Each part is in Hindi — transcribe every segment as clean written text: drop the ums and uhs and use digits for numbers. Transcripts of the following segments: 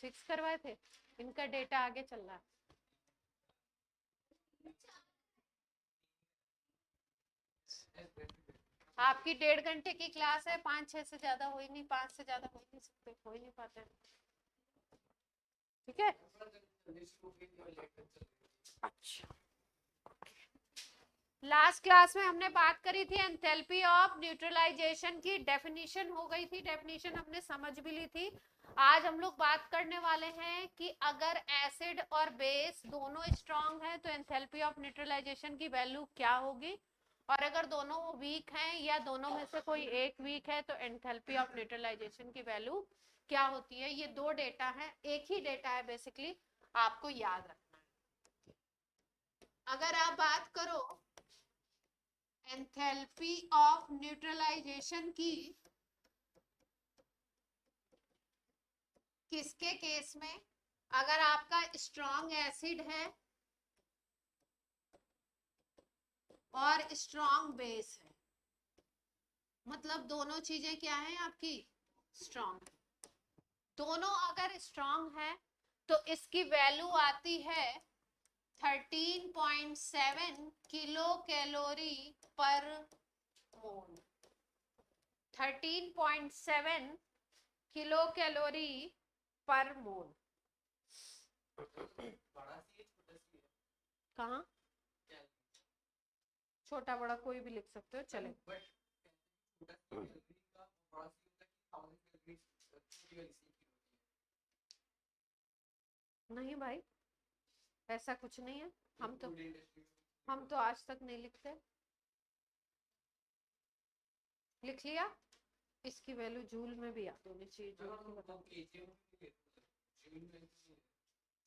6 करवाए थे, इनका डेटा आगे चल रहा है। आपकी 1.5 घंटे की क्लास है, 5-6 से ज्यादा हो ही नहीं, 5 से ज्यादा हो ही नहीं सकते, हो ही नहीं पाते। ठीक है, अच्छा। लास्ट क्लास में हमने बात करी थी एंथैल्पी ऑफ न्यूट्रलाइजेशन की, डेफिनेशन हो गई थी, डेफिनेशन हमने समझ भी ली थी। आज हम लोग बात करने वाले हैं कि अगर एसिड और बेस दोनों स्ट्रांग है तो एंथैल्पी ऑफ न्यूट्रलाइजेशन की वैल्यू क्या होगी, और अगर दोनों वीक हैं या दोनों में से कोई एक वीक है तो एंथैल्पी ऑफ न्यूट्रलाइजेशन की वैल्यू क्या होती है। ये दो डेटा है, एक ही डेटा है बेसिकली, आपको याद रखना है। अगर आप बात करो एंथैल्पी ऑफ न्यूट्रलाइजेशन की, किसके केस में, अगर आपका स्ट्रॉन्ग एसिड है और स्ट्रॉन्ग बेस है, मतलब दोनों चीजें क्या है आपकी, स्ट्रॉन्ग। दोनों अगर स्ट्रॉन्ग है तो इसकी वैल्यू आती है 13.7 किलो कैलोरी पर मोल। 13.7 किलो कैलोरी पर मोल। कहाँ, छोटा बड़ा कोई भी लिख सकते हो, चले। नहीं भाई, ऐसा कुछ नहीं है, हम तो आज तक नहीं लिखते। लिख लिया, इसकी वैल्यू जूल में भी याद होनी चाहिए, जूल की बताओ,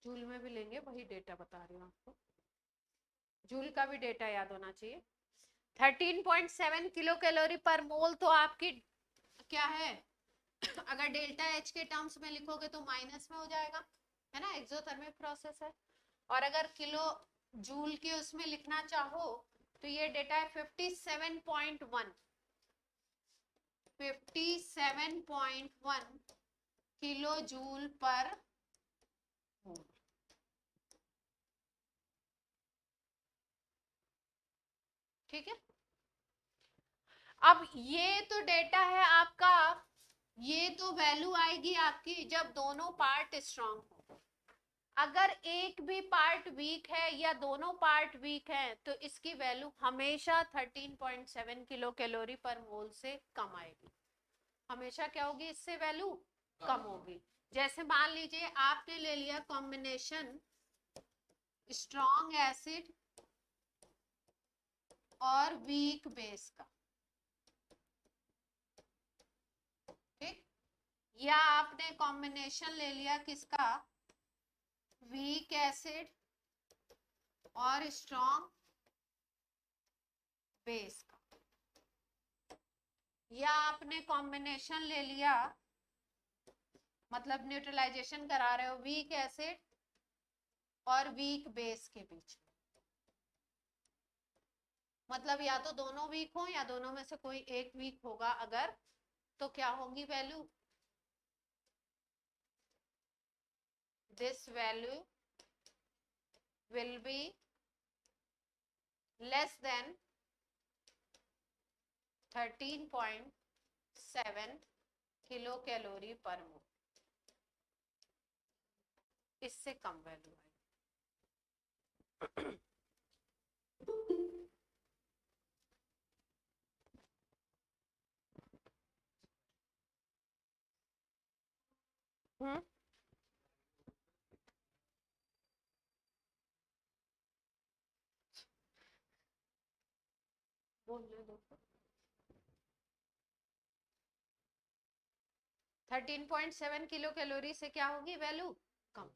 जूल में भी लेंगे, वही डेटा बता रही हूँ आपको, जूल का भी डेटा याद होना चाहिए। 13.7 किलो कैलोरी पर मोल तो आपकी क्या है, अगर डेल्टा एच के टर्म्स में लिखोगे तो माइनस में हो जाएगा, है ना, एक्सोथर्मिक प्रोसेस है। और अगर किलो जूल के उसमें लिखना चाहो तो ये डेटा है 57.1 किलो जूल पर मोल। ठीक है, अब ये तो डेटा है आपका, ये तो वैल्यू आएगी आपकी जब दोनों पार्ट स्ट्रांग हो। अगर एक भी पार्ट वीक है या दोनों पार्ट वीक है तो इसकी वैल्यू हमेशा 13.7 किलो कैलोरी पर मोल से कम आएगी, हमेशा क्या होगी, इससे वैल्यू कम होगी। जैसे मान लीजिए आपने ले लिया कॉम्बिनेशन स्ट्रॉन्ग एसिड और वीक बेस का, ठीक, या आपने कॉम्बिनेशन ले लिया किसका, वीक एसिड और स्ट्रॉन्ग बेस का, या आपने कॉम्बिनेशन ले लिया, मतलब न्यूट्रलाइजेशन करा रहे हो वीक एसिड और वीक बेस के बीच में, मतलब या तो दोनों वीक हो या दोनों में से कोई एक वीक होगा, अगर तो क्या होगी value, this value will be less than 13.7 kilo calorie per मोल, इससे कम वैल्यू आएगी। बोलने दो, 13.7 किलो कैलोरी से क्या होगी वैल्यू, कम।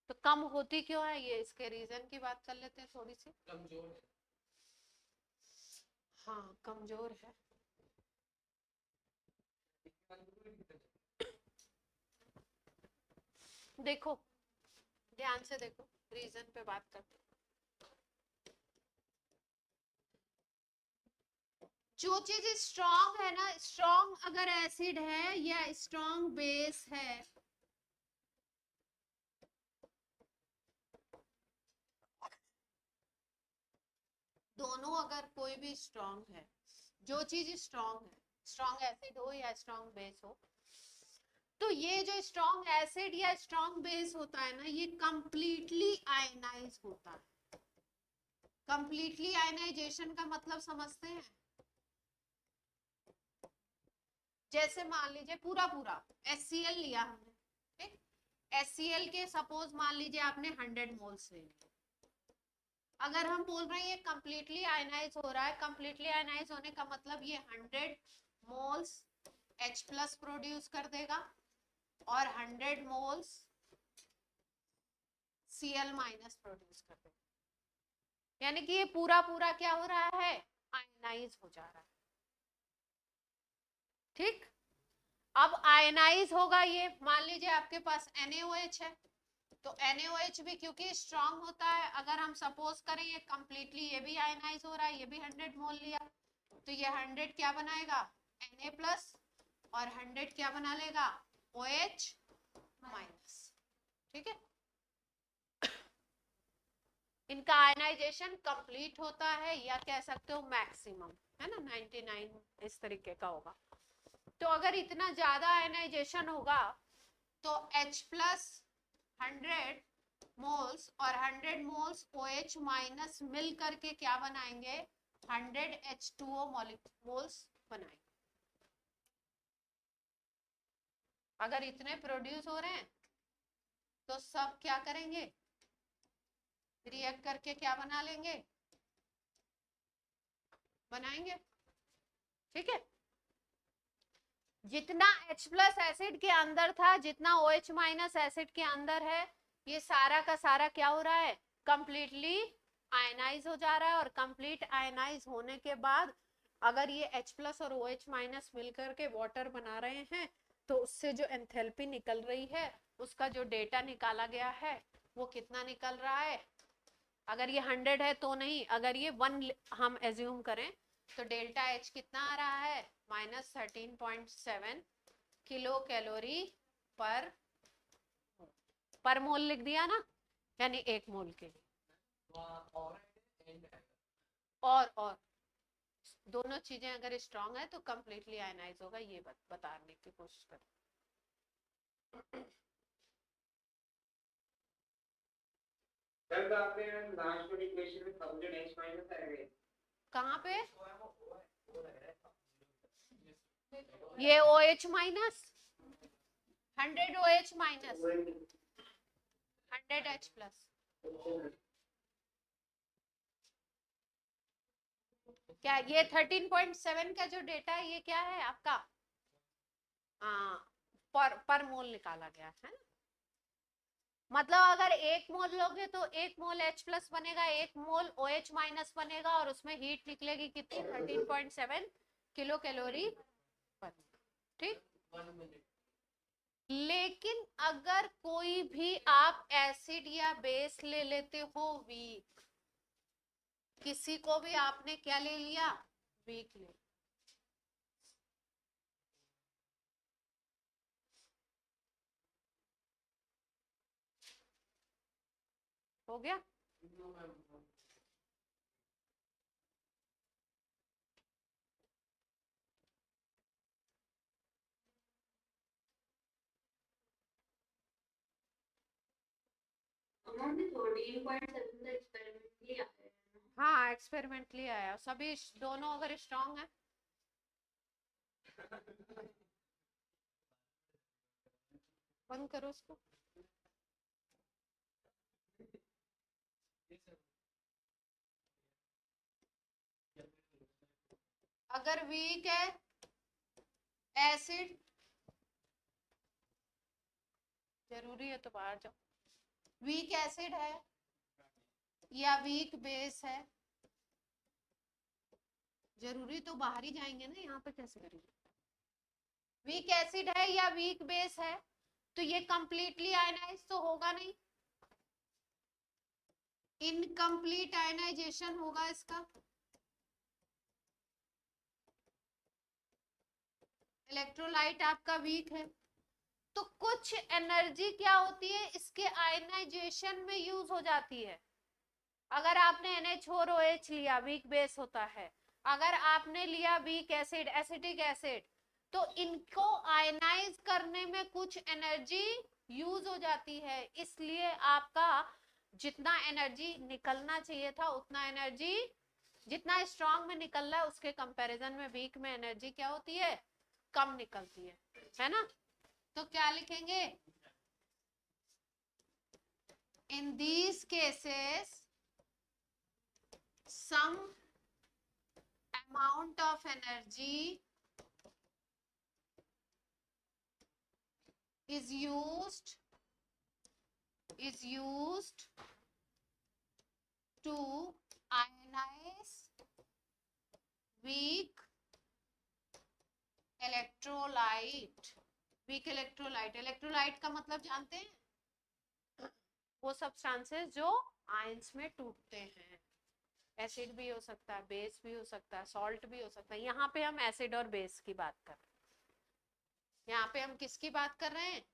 तो कम होती क्यों है, ये इसके रीजन की बात कर लेते हैं थोड़ी सी। कमजोर है, हाँ कमजोर है। देखो ध्यान से देखो, रीजन पे बात करते हैं। जो चीज स्ट्रॉन्ग है ना, स्ट्रॉन्ग अगर एसिड है या स्ट्रॉन्ग बेस है, दोनों अगर कोई भी स्ट्रॉन्ग है, जो चीज स्ट्रॉन्ग है, स्ट्रॉन्ग एसिड हो या स्ट्रॉन्ग बेस हो, तो ये जो स्ट्रॉन्ग एसिड या स्ट्रॉन्ग बेस होता है ना, ये कंप्लीटली आयनाइज होता है। कंप्लीटली आयनाइजेशन का मतलब समझते हैं? जैसे मान लीजिए पूरा पूरा HCl लिया हमने, ठीक, HCl के सपोज मान लीजिए आपने 100 मोल्स ले लिए। अगर हम बोल रहे हैं ये कंप्लीटली आयनाइज हो रहा है, कंप्लीटली आयनाइज होने का मतलब ये 100 मोल्स H+ प्रोड्यूस कर देगा और 100 मोल्स Cl- प्रोड्यूस कर देगा। यानी कि ये पूरा पूरा क्या हो रहा है, आयनाइज हो जा रहा है। ठीक, अब आयनाइज होगा ये, मान लीजिए आपके पास NaOH है, तो NaOH भी क्योंकि स्ट्रांग होता है, अगर हम सपोज करें ये कंप्लीटली ये भी आयनाइज हो रहा है, ये भी 100 मोल लिया, तो ये 100 क्या बनाएगा, Na+ और 100 क्या बना लेगा, OH-। ठीक है, इनका आयनाइजेशन कंप्लीट होता है या कह सकते हो मैक्सिमम, है ना, 99 इस तरीके का होगा। तो अगर इतना ज्यादा आयनाइजेशन होगा तो H+ 100 मोल्स और 100 मोल्स OH- मिल करके क्या बनाएंगे, 100 H2O मोल्स बनाएंगे। अगर इतने प्रोड्यूस हो रहे हैं तो सब क्या करेंगे, रिएक्ट करके क्या बना लेंगे, बनाएंगे। ठीक है, जितना H+ एसिड के अंदर था, जितना OH- एसिड के अंदर है, ये सारा का सारा क्या हो रहा है, कंप्लीटली आयनाइज हो जा रहा है। और कंप्लीट आयनाइज होने के बाद अगर ये H+ और OH- मिलकर के वाटर बना रहे हैं, तो उससे जो एंथैल्पी निकल रही है, उसका जो डेटा निकाला गया है वो कितना निकल रहा है, अगर ये 100 है तो नहीं, अगर ये 1 हम एज्यूम करें तो डेल्टा H कितना आ रहा है, -13.7 किलो कैलोरी पर मोल लिख दिया ना, यानी 1 मोल के लिए। और दोनों चीजें अगर स्ट्रांग है तो कंप्लीटली आयनाइज होगा, ये बताने की कोशिश करें। कहाँ पे ये OH-, 100 OH-, 100 H+। क्या ये 13.7 का जो डेटा है ये क्या है आपका, पर मोल निकाला गया है ना। मतलब अगर 1 मोल लोगे तो 1 मोल H+ बनेगा, 1 मोल OH- बनेगा और उसमें हीट निकलेगी कितनी, 13.7 किलो कैलोरी पर। ठीक, लेकिन अगर कोई भी आप एसिड या बेस ले लेते हो वीक, किसी को भी आपने क्या ले लिया, वीक ले, हो गया। हाँ, एक्सपेरिमेंटली आया, सभी दोनों अगर स्ट्रांग है। बंद करो उसको। अगर वीक है एसिड, जरूरी है तो बाहर जाओ, वीक एसिड है या वीक बेस है, जरूरी तो बाहर ही जाएंगे ना, यहाँ पे कैसे करेंगे। वीक एसिड है या वीक बेस है तो ये कंप्लीटली आयनाइज तो होगा नहीं, इनकम्प्लीट आयनाइजेशन होगा इसका। इलेक्ट्रोलाइट आपका वीक है तो कुछ एनर्जी क्या होती है इसके आयनाइजेशन में यूज हो जाती है, अगर आपने NH4OH लिया, वीक बेस होता है, अगर आपने लिया वीक एसिड, एसिटिक एसिड, तो इनको आयनाइज करने में कुछ एनर्जी यूज हो जाती है, इसलिए आपका जितना एनर्जी निकलना चाहिए था उतना एनर्जी, जितना स्ट्रांग में निकल रहा है उसके कंपैरिजन में वीक में एनर्जी क्या होती है, कम निकलती है ना। तो क्या लिखेंगे, in these cases some amount of energy is used to ionize weak electrolyte। Weak electrolyte, electrolyte का मतलब जानते हैं, वो सब्सटेंसेस जो आयंस में टूटते हैं। एसिड भी हो सकता है, बेस भी हो सकता है, सॉल्ट भी हो सकता है। यहाँ पे हम एसिड और बेस की बात कर रहे हैं। यहाँ पे हम किसकी बात कर रहे हैं,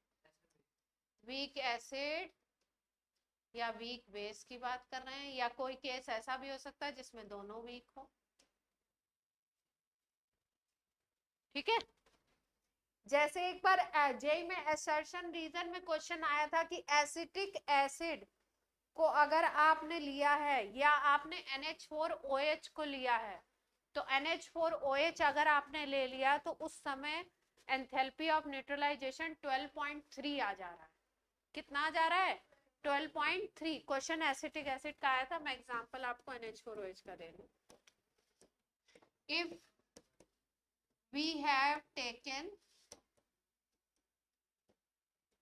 वीक एसिड या वीक बेस की बात कर रहे हैं, या कोई केस ऐसा भी हो सकता है जिसमें दोनों वीक हो। ठीक है, जैसे एक बार जेई में असर्शन रीजन में क्वेश्चन आया था कि एसिटिक एसिड को अगर आपने लिया है या आपने NH4OH को लिया है, तो NH4OH अगर आपने ले लिया तो उस समय एंथैल्पी ऑफ न्यूट्रलाइजेशन 12.3 आ जा रहा है। कितना आ जा रहा है, 12.3। क्वेश्चन एसिटिक एसिड का आया था, मैं एग्जांपल आपको NH4OH का दे रही हूं। If we have taken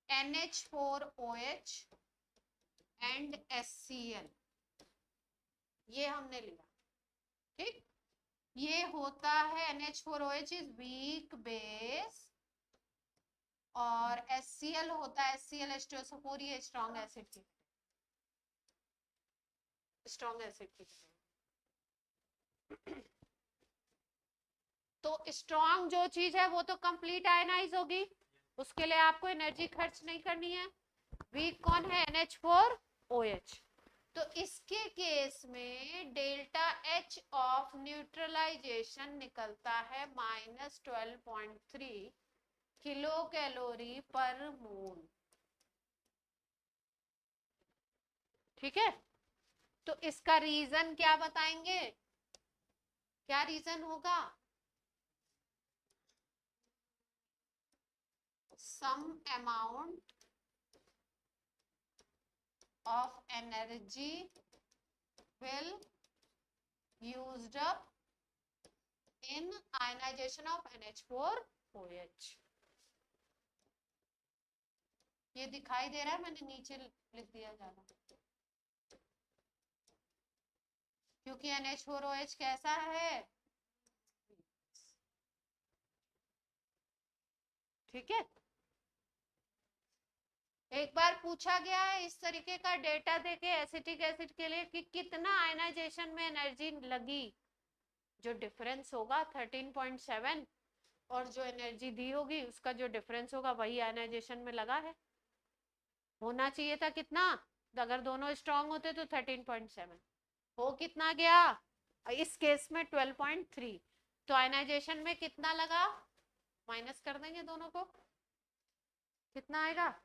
NH4OH and HCl, ये हमने लिया, ठीक, ये होता है NH4OH इज वीक बेस और HCl होता है HCl ये स्ट्रॉन्ग एसिड की, स्ट्रॉन्ग एसिड की। तो स्ट्रॉन्ग जो चीज है वो तो कंप्लीट आयनाइज होगी, उसके लिए आपको एनर्जी खर्च नहीं करनी है। वीक कौन है, NH4OH। तो इसके केस में डेल्टा H ऑफ न्यूट्रलाइजेशन निकलता है -12.3 किलो कैलोरी पर मोल। ठीक है, तो इसका रीजन क्या बताएंगे, क्या रीजन होगा, some amount of energy will used up in ionization of NH4OH। ये दिखाई दे रहा है, मैंने नीचे लिख दिया ज्यादा, क्योंकि NH4OH कैसा है, ठीक है। एक बार पूछा गया है इस तरीके का डेटा देके एसिटिक एसिड के लिए कि कितना आयनाइजेशन में एनर्जी लगी, जो डिफरेंस होगा 13.7 और जो एनर्जी दी होगी उसका जो डिफरेंस होगा वही आयनाइजेशन में लगा है। होना चाहिए था कितना, अगर दोनों स्ट्रांग होते तो 13.7, हो कितना गया इस केस में 12.3, तो आयनाइजेशन में कितना लगा, माइनस कर देंगे दोनों को, कितना आएगा,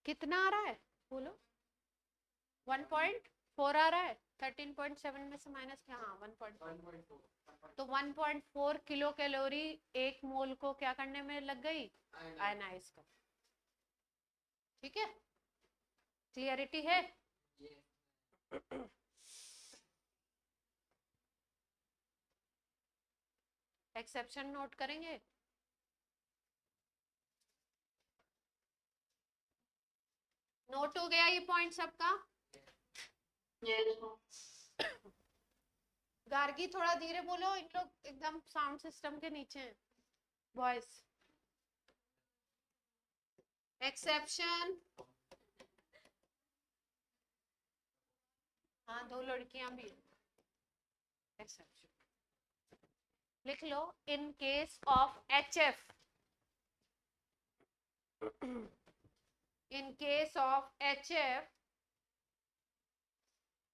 कितना आ रहा है बोलो, 1.4 आ रहा है, 13.7 में से माइनस क्या, हाँ 1.4, तो 1.4 किलो कैलोरी एक मोल को क्या करने में लग गई, आयनाइज कर। ठीक है, क्लियरिटी है। एक्सेप्शन नोट करेंगे, नोट हो गया ये पॉइंट सबका। गार्गी थोड़ा धीरे बोलो, इन लोग एकदम साउंड सिस्टम के नीचे हैं वॉइस। एक्सेप्शन, हाँ 2 लड़कियां भी, एक्सेप्शन लिख लो, in case of HF, in case of HF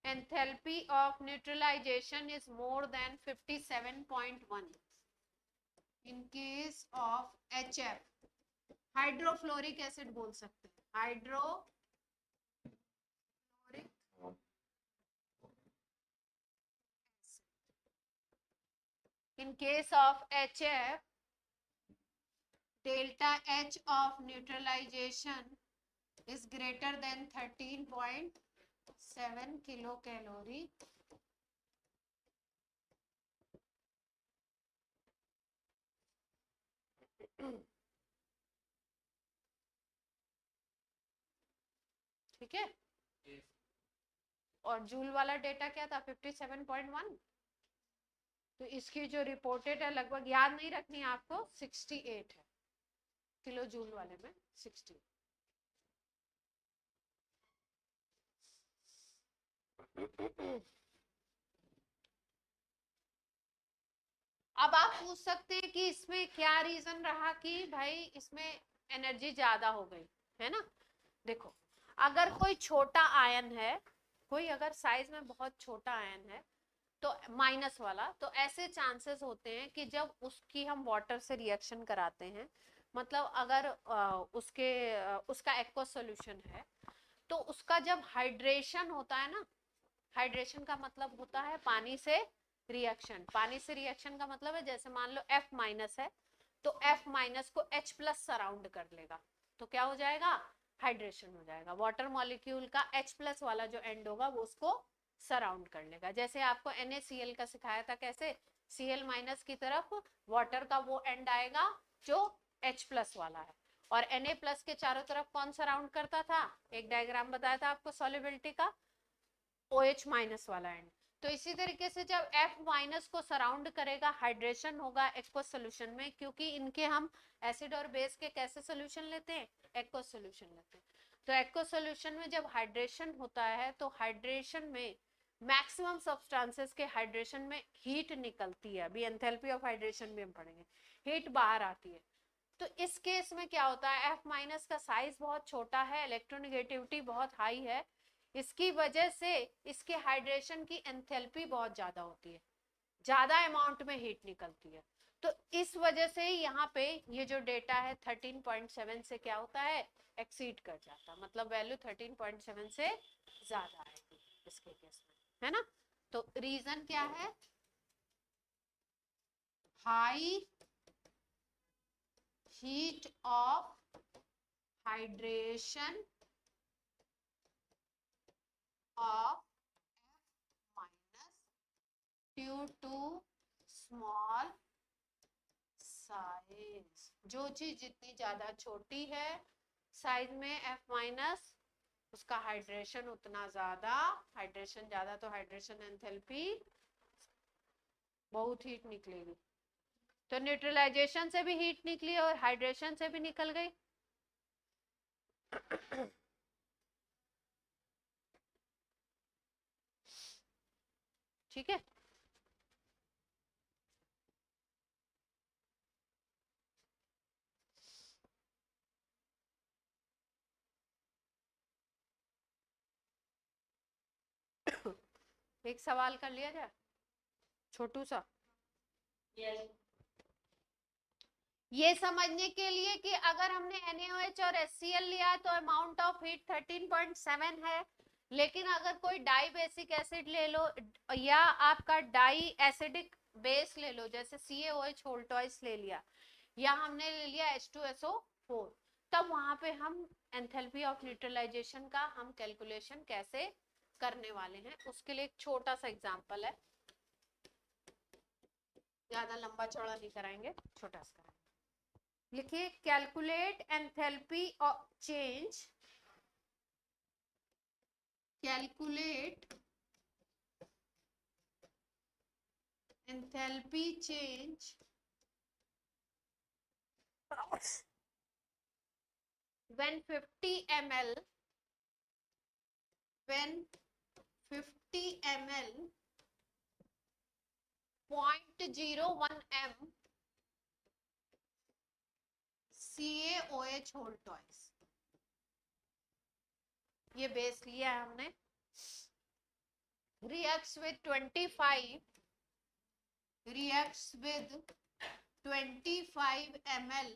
enthalpy of neutralization is more than 57.1 in case of HF, hydrofluoric acid बोल सकते हैं, hydrofluoric in case of HF, delta H of neutralization is greater than 13.7 kilocalorie. ठीक है, और जूल वाला डेटा क्या था 57.1, तो इसकी जो रिपोर्टेड है लगभग याद नहीं रखनी आपको 68 है, किलो जूल वाले में 60। अब आप पूछ सकते हैं कि इसमें क्या रीजन रहा कि भाई इसमें एनर्जी ज्यादा हो गई है ना। देखो, अगर कोई छोटा आयन है, कोई अगर साइज में बहुत छोटा आयन है तो माइनस वाला, तो ऐसे चांसेस होते हैं कि जब उसकी हम वाटर से रिएक्शन कराते हैं, मतलब अगर उसका एक्वस सॉल्यूशन है, तो उसका जब हाइड्रेशन होता है ना, हाइड्रेशन का मतलब होता है पानी से रिएक्शन। पानी से रिएक्शन का मतलब है जैसे मान लो F माइनस है, तो F माइनस को H प्लस सराउंड कर लेगा, तो क्या हो जाएगा, हाइड्रेशन हो जाएगा। वाटर मॉलिक्यूल का H प्लस वाला जो एंड होगा वो उसको सराउंड कर लेगा। जैसे आपको NaCl का सिखाया था कैसे Cl माइनस की तरफ वाटर का वो एंड आएगा जो H प्लस वाला है, और Na प्लस के चारों तरफ कौन सराउंड करता था, एक डायग्राम बताया था आपको सॉल्युबिलिटी का, OH माइनस वाला एंड। तो इसी तरीके से जब F माइनस को सराउंड करेगा, हाइड्रेशन होगा एक्वस सॉल्यूशन में, क्योंकि इनके हम एसिड और बेस के कैसे सॉल्यूशन लेते हैं, एक्वस सॉल्यूशन लेते हैं। तो एक्वस सॉल्यूशन में जब हाइड्रेशन होता है तो हाइड्रेशन में मैक्सिमम सब्सटेंसेस के हाइड्रेशन में हीट निकलती है, अभी एंथैल्पी ऑफ हाइड्रेशन भी हम पढ़ेंगे, हीट बाहर आती है। तो इस केस में क्या होता है, F माइनस का साइज बहुत छोटा है, इलेक्ट्रोनेगेटिविटी बहुत हाई है, इसकी वजह से इसके हाइड्रेशन की एंथैल्पी बहुत ज्यादा होती है, ज्यादा अमाउंट में हीट निकलती है। तो इस वजह से यहाँ पे ये जो डेटा है 13.7 से क्या होता है, एक्सीड कर जाता है, मतलब वैल्यू 13.7 से ज्यादा आएगी इसके केस में, है ना। तो रीजन क्या है, high heat of hydration of F minus due to small size। जो चीज जितनी ज्यादा छोटी है साइज में F माइनस, उसका हाइड्रेशन उतना ज्यादा, हाइड्रेशन ज्यादा तो हाइड्रेशन एंथैल्पी बहुत हीट निकलेगी। तो न्यूट्रलाइजेशन से भी हीट निकली और हाइड्रेशन से भी निकल गई। ठीक है, एक सवाल कर लिया जाए छोटू सा। yes. ये समझने के लिए कि अगर हमने NaOH और HCl लिया तो अमाउंट ऑफ हीट 13.7 है, लेकिन अगर कोई डाई बेसिक एसिड ले लो या आपका डाई एसिडिक बेस ले लो, जैसे CaOH होल ट्वाइस ले लिया, या हमने ले लिया H2SO4, तब वहां पे हम एंथैल्पी ऑफ न्यूट्रलाइजेशन का हम कैलकुलेशन कैसे करने वाले हैं, उसके लिए एक छोटा सा एग्जांपल है, ज्यादा लंबा चौड़ा नहीं कराएंगे, छोटा सा कराएंगे। लिखिए calculate enthalpy of change, calculate enthalpy change when 50 ml, when 50 ml 0.01 m CaOH whole twice, ये बेस लिया है हमने, reacts with 25 reacts with 25 ml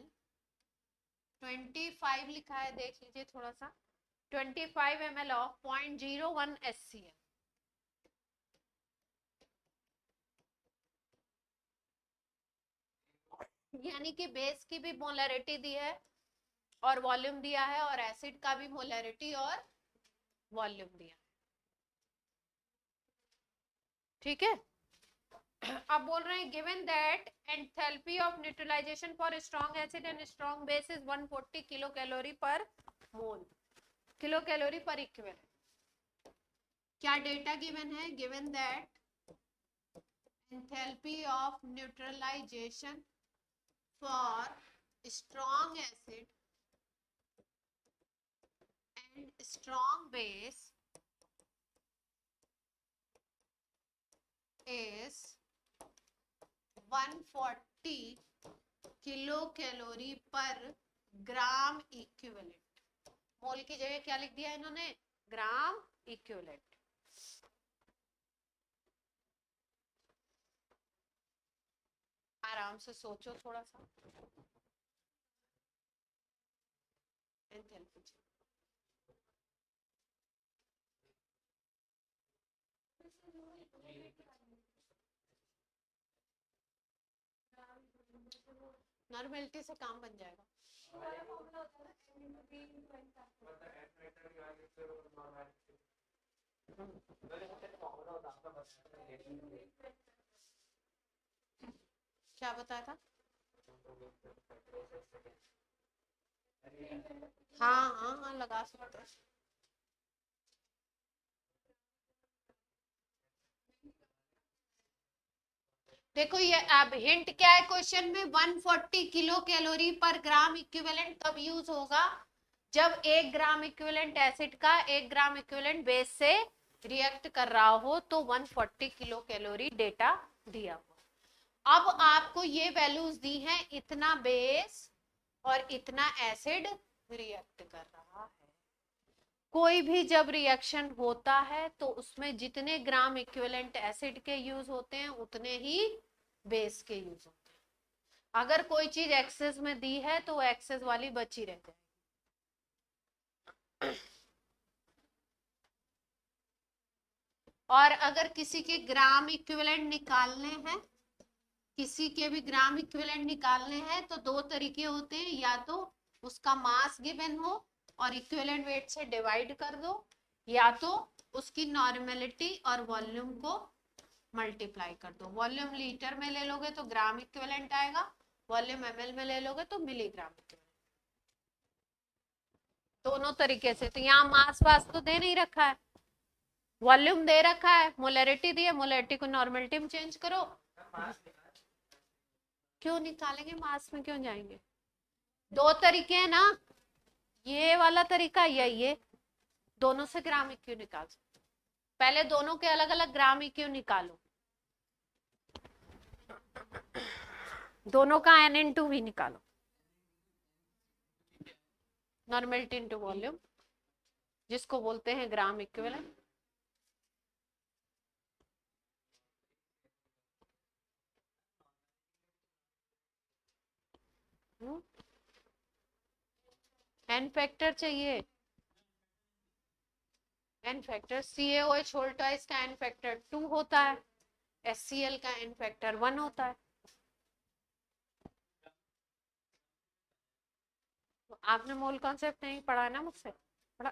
25 लिखा है, देख लीजिए थोड़ा सा, 25 ml of 0.01 SCl, यानी कि बेस की भी मोलरिटी दी है और वॉल्यूम दिया है, और एसिड का भी मोलरिटी और वॉल्यूम दिया, ठीक है। अब बोल रहे हैं given that enthalpy of neutralization for strong acid and strong base is 140 kilo calorie per mole, kilo calorie per equivalent. क्या डेटा गिवन है? Given that enthalpy of neutralization for strong acid and strong base is 140 kilo calorie per gram equivalent. मोल की जगह क्या लिख दिया इन्होंने? Gram equivalent. आराम से सोचो थोड़ा सा। नॉर्मेलिटी से काम बन जाएगा। क्या बताया था? हाँ हाँ हाँ, लगा सकते हैं। देखो ये अब हिंट क्या है क्वेश्चन में, 140 kilo calorie per gram equivalent तब यूज होगा जब 1 ग्राम इक्विवेलेंट एसिड का 1 ग्राम इक्विवेलेंट बेस से रिएक्ट कर रहा हो, तो 140 किलो कैलोरी डेटा दिया हुआ। अब आपको ये वैल्यूज दी हैं, इतना बेस और इतना एसिड रिएक्ट कर रहा है। कोई भी जब रिएक्शन होता है तो उसमें जितने ग्राम इक्विवेलेंट एसिड के यूज होते हैं उतने ही बेस के यूज होते हैं। अगर कोई चीज एक्सेस में दी है तो वो एक्सेस वाली बची रह जाएगी। और अगर किसी के ग्राम इक्विवेलेंट निकालने हैं, किसी के भी ग्राम इक्विवेलेंट निकालने हैं तो 2 तरीके होते हैं, या तो उसका मास गिवन हो और इक्विवेलेंट वेट से डिवाइड कर दो, या तो उसकी नॉर्मेलिटी और वॉल्यूम को मल्टीप्लाई कर दो। वॉल्यूम लीटर में ले लोगे तो ग्राम इक्विवेलेंट आएगा, वॉल्यूम ml में ले लोगे तो मिलीग्राम इक्विवेलेंट। दोनों तरीके से। तो यहाँ मास वास तो दे नहीं रखा है, वॉल्यूम दे रखा है, मोलरिटी दी है, मोलरिटी को नॉर्मेलिटी में चेंज करो। क्यों निकालेंगे? मास में क्यों जाएंगे? 2 तरीके हैं ना, ये वाला तरीका या ये, दोनों से ग्राम क्यों निकाल सकते। पहले दोनों के अलग अलग ग्राम क्यों निकालो, दोनों का n/2 भी निकालो, नॉर्मेलिटी इनटू वॉल्यूम, जिसको बोलते हैं ग्राम इक्विवेलेंट। n फैक्टर चाहिए, n factor CaOH whole twice का n फैक्टर 2 होता है, HCl का n फैक्टर 1 होता है। तो आपने मोल कॉन्सेप्ट नहीं पढ़ा ना मुझसे? पढ़ा?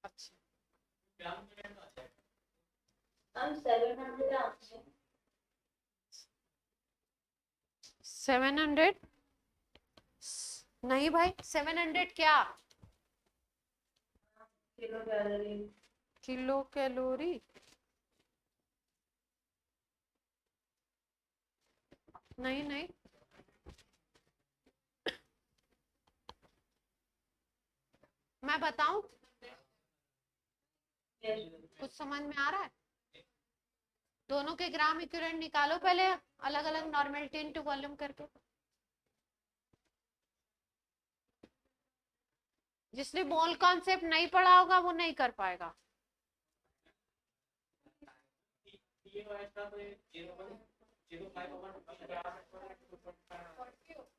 अच्छा, हम 700 नहीं भाई, 700 क्या? किलो कैलोरी नहीं नहीं, मैं बताऊं, कुछ समझ में आ रहा है? दोनों के ग्राम इक्विवेलेंट निकालो पहले, अलग अलग नॉर्मेलिटी इनटू वॉल्यूम करके। जिसने मोल कॉन्सेप्ट नहीं पढ़ा होगा वो नहीं कर पाएगा।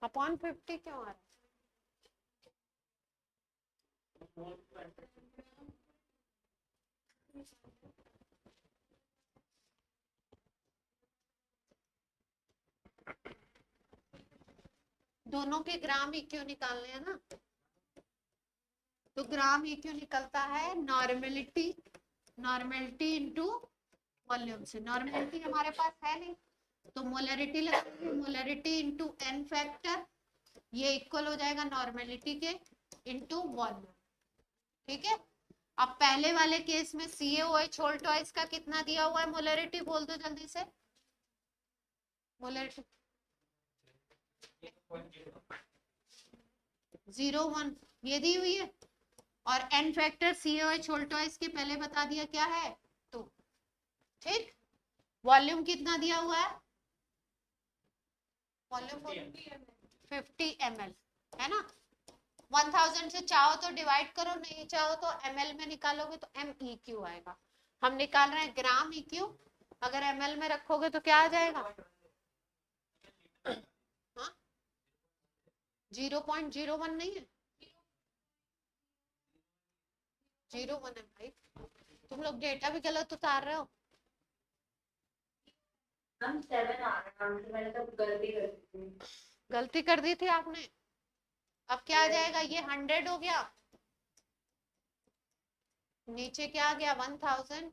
अपॉन 50 क्यों आ रहा है? दोनों के ग्राम इक्यू निकालने हैं ना, तो ग्राम इक्यू निकलता है नॉर्मेलिटी, नॉर्मेलिटी इनटू वॉल्यूम से। नॉर्मेलिटी हमारे पास है नहीं, तो मोलरिटी लगाएंगे, मोलरिटी इनटू एन फैक्टर, ये इक्वल हो जाएगा नॉर्मेलिटी के इनटू वॉल्यूम। ठीक है, अब पहले वाले केस में CaOH होल ट्वाइस का कितना दिया हुआ है मोलरिटी, बोल दो जल्दी से। मोलरिटी 0.1 ये दी हुई है, और n factor CaOH whole twice के पहले बता दिया क्या है 2। ठीक, वॉल्यूम कितना दिया हुआ है, वॉल्यूम 50 ml है ना। 1000 से चाहो तो डिवाइड करो, नहीं चाहो तो ml में निकालोगे तो MEQ आएगा। हम निकाल रहे हैं ग्राम EQ, अगर ml में रखोगे तो क्या आ जाएगा, हाँ 0.01 नहीं है, 01 है भाई, तुम लोग डेटा भी गलत उतार रहे हो। हम 7 आ रहे हैं, मैंने तो गलती कर दी थी आपने। अब क्या आ जाएगा, ये 100 हो गया, नीचे क्या आ गया 1000,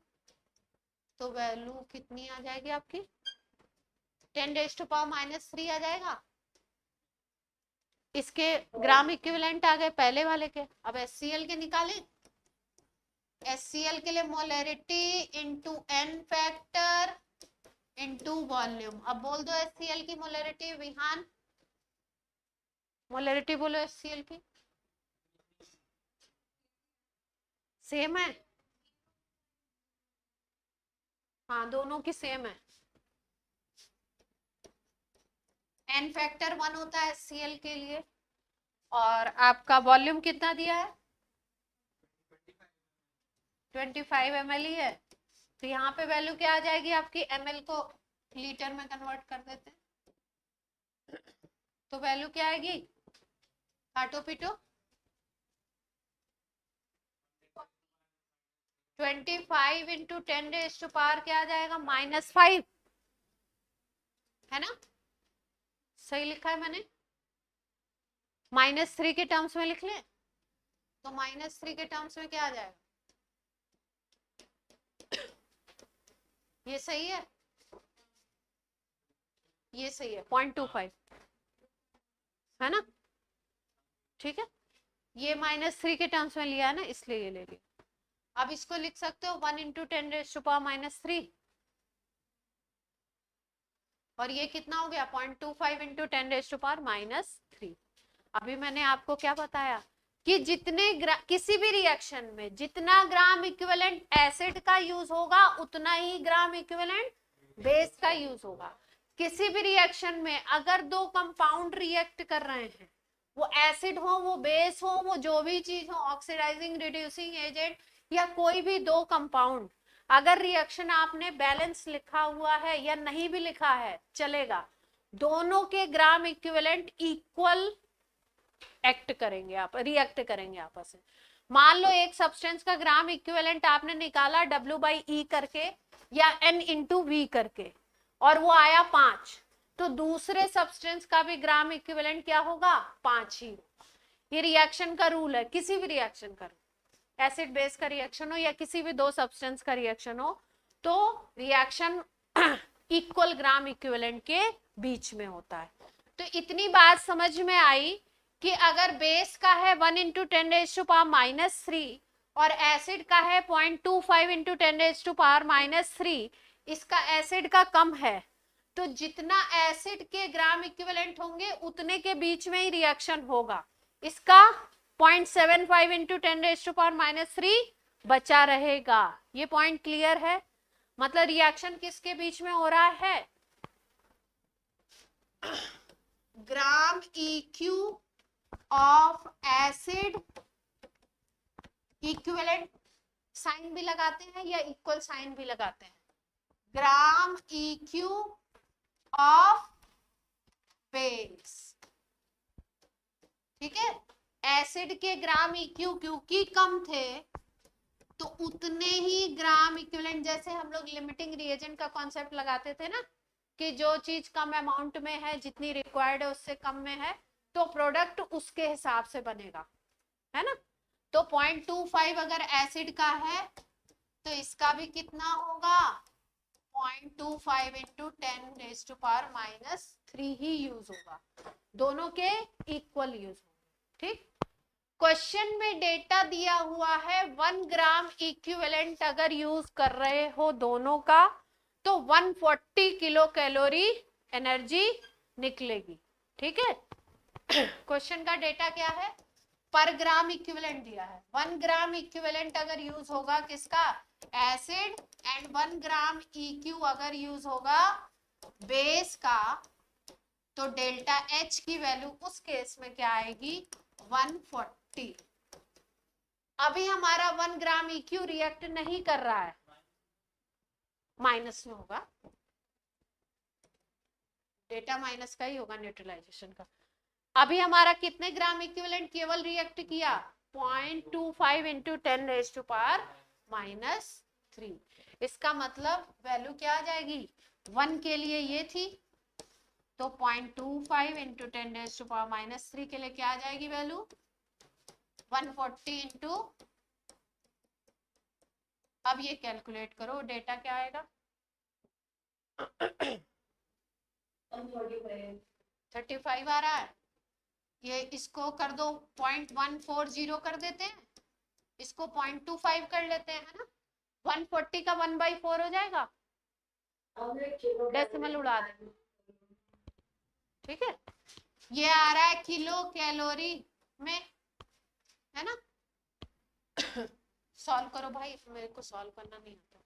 तो वैल्यू कितनी आ जाएगी आपकी 10⁻³ आ जाएगा। इसके ग्राम इक्विवेलेंट आ गए पहले वाले के। अब HCl के निकालें, HCl के लिए molarity into n factor into volume. अब बोल दो HCl की मोलरिटी, विहान मोलरिटी बोलो HCl की, सेम है, हाँ दोनों की सेम है। एन फैक्टर 1 होता है HCl के लिए, और आपका वॉल्यूम कितना दिया है 25 ml ही है, तो यहाँ पे वैल्यू क्या आ जाएगी आपकी, ml को लीटर में कन्वर्ट कर देते हैं, तो वैल्यू क्या आएगी, काटो पीटो 25 इंटू 10⁻⁴ क्या आ जाएगा -5, है ना, सही लिखा है मैंने, -3 के टर्म्स में लिख ले, तो -3 के टर्म्स में क्या आ जाएगा, ये सही है, ये सही है 0.25 है ना। ठीक है, ये -3 के टर्म्स में लिया है ना, इसलिए ये ले लिया। अब इसको लिख सकते हो 1 इंटू 10⁻³ और ये कितना हो गया 0.25 इंटू 10⁻³ अभी मैंने आपको क्या बताया कि जितने किसी भी रिएक्शन में जितना ग्राम इक्विवेलेंट एसिड का यूज होगा उतना ही ग्राम इक्विवेलेंट बेस का यूज होगा। किसी भी रिएक्शन में अगर दो कंपाउंड रिएक्ट कर रहे हैं, वो एसिड हो वो बेस हो वो जो भी चीज हो, ऑक्सीडाइजिंग रिड्यूसिंग एजेंट या कोई भी दो कंपाउंड, अगर रिएक्शन आपने बैलेंस लिखा हुआ है या नहीं भी लिखा है चलेगा, दोनों के ग्राम इक्विवेलेंट इक्वल एक्ट करेंगे, आप रिएक्ट करेंगे आपस में। मान लो एक सब्सटेंस का ग्राम इक्विवेलेंट आपने निकाला W/E करके या N इंटू V करके और वो आया 5, तो दूसरे सब्सटेंस का भी ग्राम इक्विवेलेंट क्या होगा 5 ही। ये रिएक्शन का रूल है, किसी भी रिएक्शन का, एसिड बेस का रिएक्शन हो या किसी भी दो सब्सटेंस का रिएक्शन हो, तो रिएक्शन इक्वल ग्राम इक्विवेलेंट के बीच में होता है। तो इतनी बात समझ में आई कि अगर बेस का है 1 इंटू 10⁻³ और एसिड का है 0.25 इंटू 10⁻³ इसका एसिड का कम है, तो जितना एसिड के ग्राम इक्विवेलेंट होंगे उतने के बीच में ही रिएक्शन होगा, इसका 0.75 इंटू 10⁻³ बचा रहेगा। ये पॉइंट क्लियर है, मतलब रिएक्शन किसके बीच में हो रहा है, gram EQ of acid, equivalent sign भी लगाते हैं या इक्वल साइन भी लगाते हैं, ग्राम EQ ऑफ बेस, ठीक है। एसिड के ग्राम EQ क्योंकि कम थे तो उतने ही ग्राम इक्विवेलेंट, जैसे हम लोग लिमिटिंग रिएजेंट का कॉन्सेप्ट लगाते थे ना कि जो चीज कम अमाउंट में है, जितनी रिक्वायर्ड है उससे कम में है, तो प्रोडक्ट उसके हिसाब से बनेगा, है ना। तो 0.25 अगर एसिड का है तो इसका भी कितना होगा, 0.25 इंटू 10⁻³ ही यूज होगा, दोनों के इक्वल यूज होंगे, ठीक। क्वेश्चन में डेटा दिया हुआ है 1 ग्राम इक्विवेलेंट अगर यूज कर रहे हो दोनों का तो 140 किलो कैलोरी एनर्जी निकलेगी, ठीक है। क्वेश्चन का डेटा क्या है, पर ग्राम इक्विवेलेंट दिया है। 1 ग्राम इक्विवेलेंट अगर यूज होगा किसका, एसिड, एंड 1 ग्राम EQ अगर यूज होगा बेस का, तो डेल्टा H की वैल्यू उस केस में क्या आएगी, 140। अभी हमारा 1 ग्राम EQ रिएक्ट नहीं कर रहा है, माइनस में होगा, डेटा माइनस का ही होगा न्यूट्रलाइजेशन का। अभी हमारा कितने ग्राम इक्विवेलेंट केवल रिएक्ट किया, 0.25 इंटू 10⁻³ इसका मतलब वैल्यू क्या आ जाएगी, 1 के लिए ये थी तो 0.25 इंटू 10⁻³ के लिए क्या आ जाएगी वैल्यू, 140 इंटू, अब ये कैलकुलेट करो डेटा क्या आएगा, 35 आ रहा है। ये इसको कर दो 0.140 कर देते हैं, इसको 0.25 कर लेते हैं, है ना। 140 का 1/4 हो जाएगा, डेसिमल उड़ा देंगे, ठीक है। ये आ रहा है किलो कैलोरी में, है ना। सॉल्व करो भाई, मेरे को सॉल्व करना नहीं आता।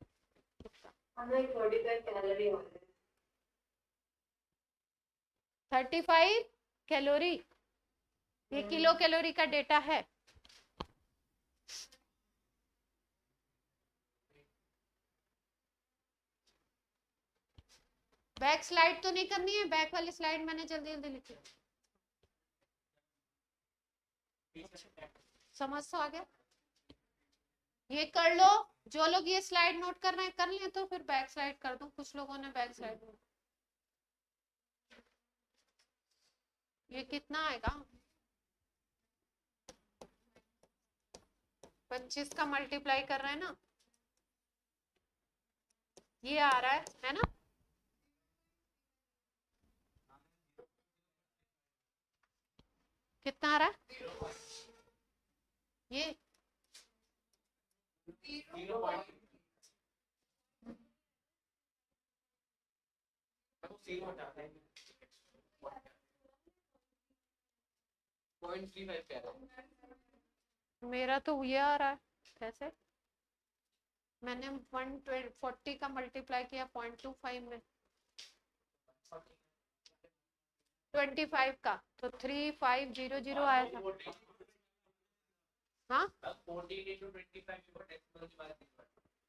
35 कैलोरी, ये किलो कैलोरी का डेटा है। बैक स्लाइड तो नहीं करनी है, बैक वाली स्लाइड मैंने जल्दी जल्दी लिखी, समझ तो आ गया। ये कर लो, जो लोग ये स्लाइड नोट कर रहे हैं कर लें, तो फिर बैक स्लाइड कर दो, कुछ लोगों ने बैक स्लाइड में। ये कितना आएगा, 25 का मल्टीप्लाई कर रहे हैं ना, ये आ रहा है ना। कितना आ रहा है ये, मेरा तो ये आ रहा है, कैसे मैंने 140 का मल्टीप्लाई किया 0.25 में, 25 का तो 3500 आया था। हाँ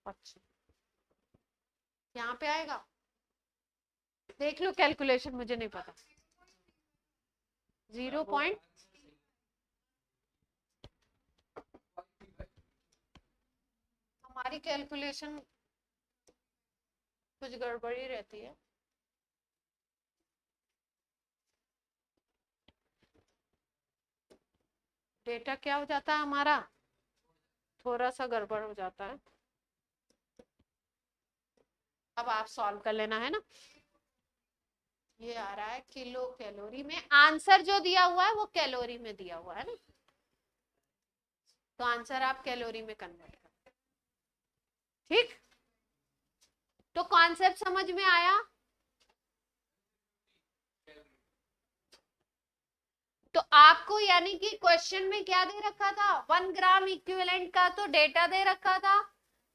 अच्छा, यहाँ पे आएगा, देख लो कैलकुलेशन, मुझे नहीं पता। 0. हमारी कैलकुलेशन कुछ गड़बड़ी रहती है। डेटा क्या हो जाता है हमारा, थोड़ा सा गड़बड़ हो जाता है। अब आप सॉल्व कर लेना, है ना। ये आ रहा है किलो कैलोरी में, आंसर जो दिया हुआ है वो कैलोरी में दिया हुआ है ना, तो आंसर आप कैलोरी में कन्वर्ट कर, ठीक। तो कॉन्सेप्ट समझ में आया। तो आपको यानी कि क्वेश्चन में क्या दे रखा था, 1 ग्राम इक्विवेलेंट का तो डेटा दे रखा था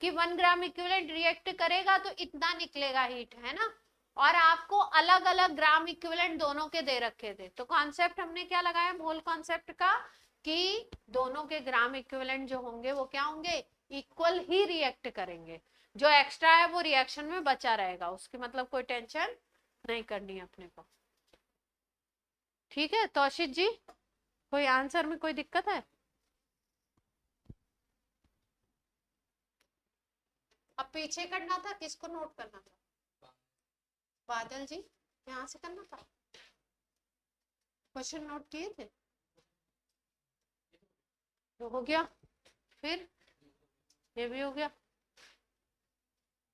कि 1 ग्राम इक्विवेलेंट रिएक्ट करेगा तो इतना निकलेगा हीट, है ना। और आपको अलग अलग ग्राम इक्विवेलेंट दोनों के दे रखे थे, तो कॉन्सेप्ट हमने क्या लगाया मोल कॉन्सेप्ट का, कि दोनों के ग्राम इक्विवेलेंट जो होंगे वो क्या होंगे, इक्वल ही रिएक्ट करेंगे। जो एक्स्ट्रा है वो रिएक्शन में बचा रहेगा, उसकी मतलब कोई टेंशन नहीं करनी है अपने को। ठीक है तौशिक जी, कोई आंसर में कोई दिक्कत है? अब पीछे करना था, किसको नोट करना था? बादल जी, यहाँ से करना था, क्वेश्चन नोट किए थे, तो हो गया। फिर ये भी हो गया,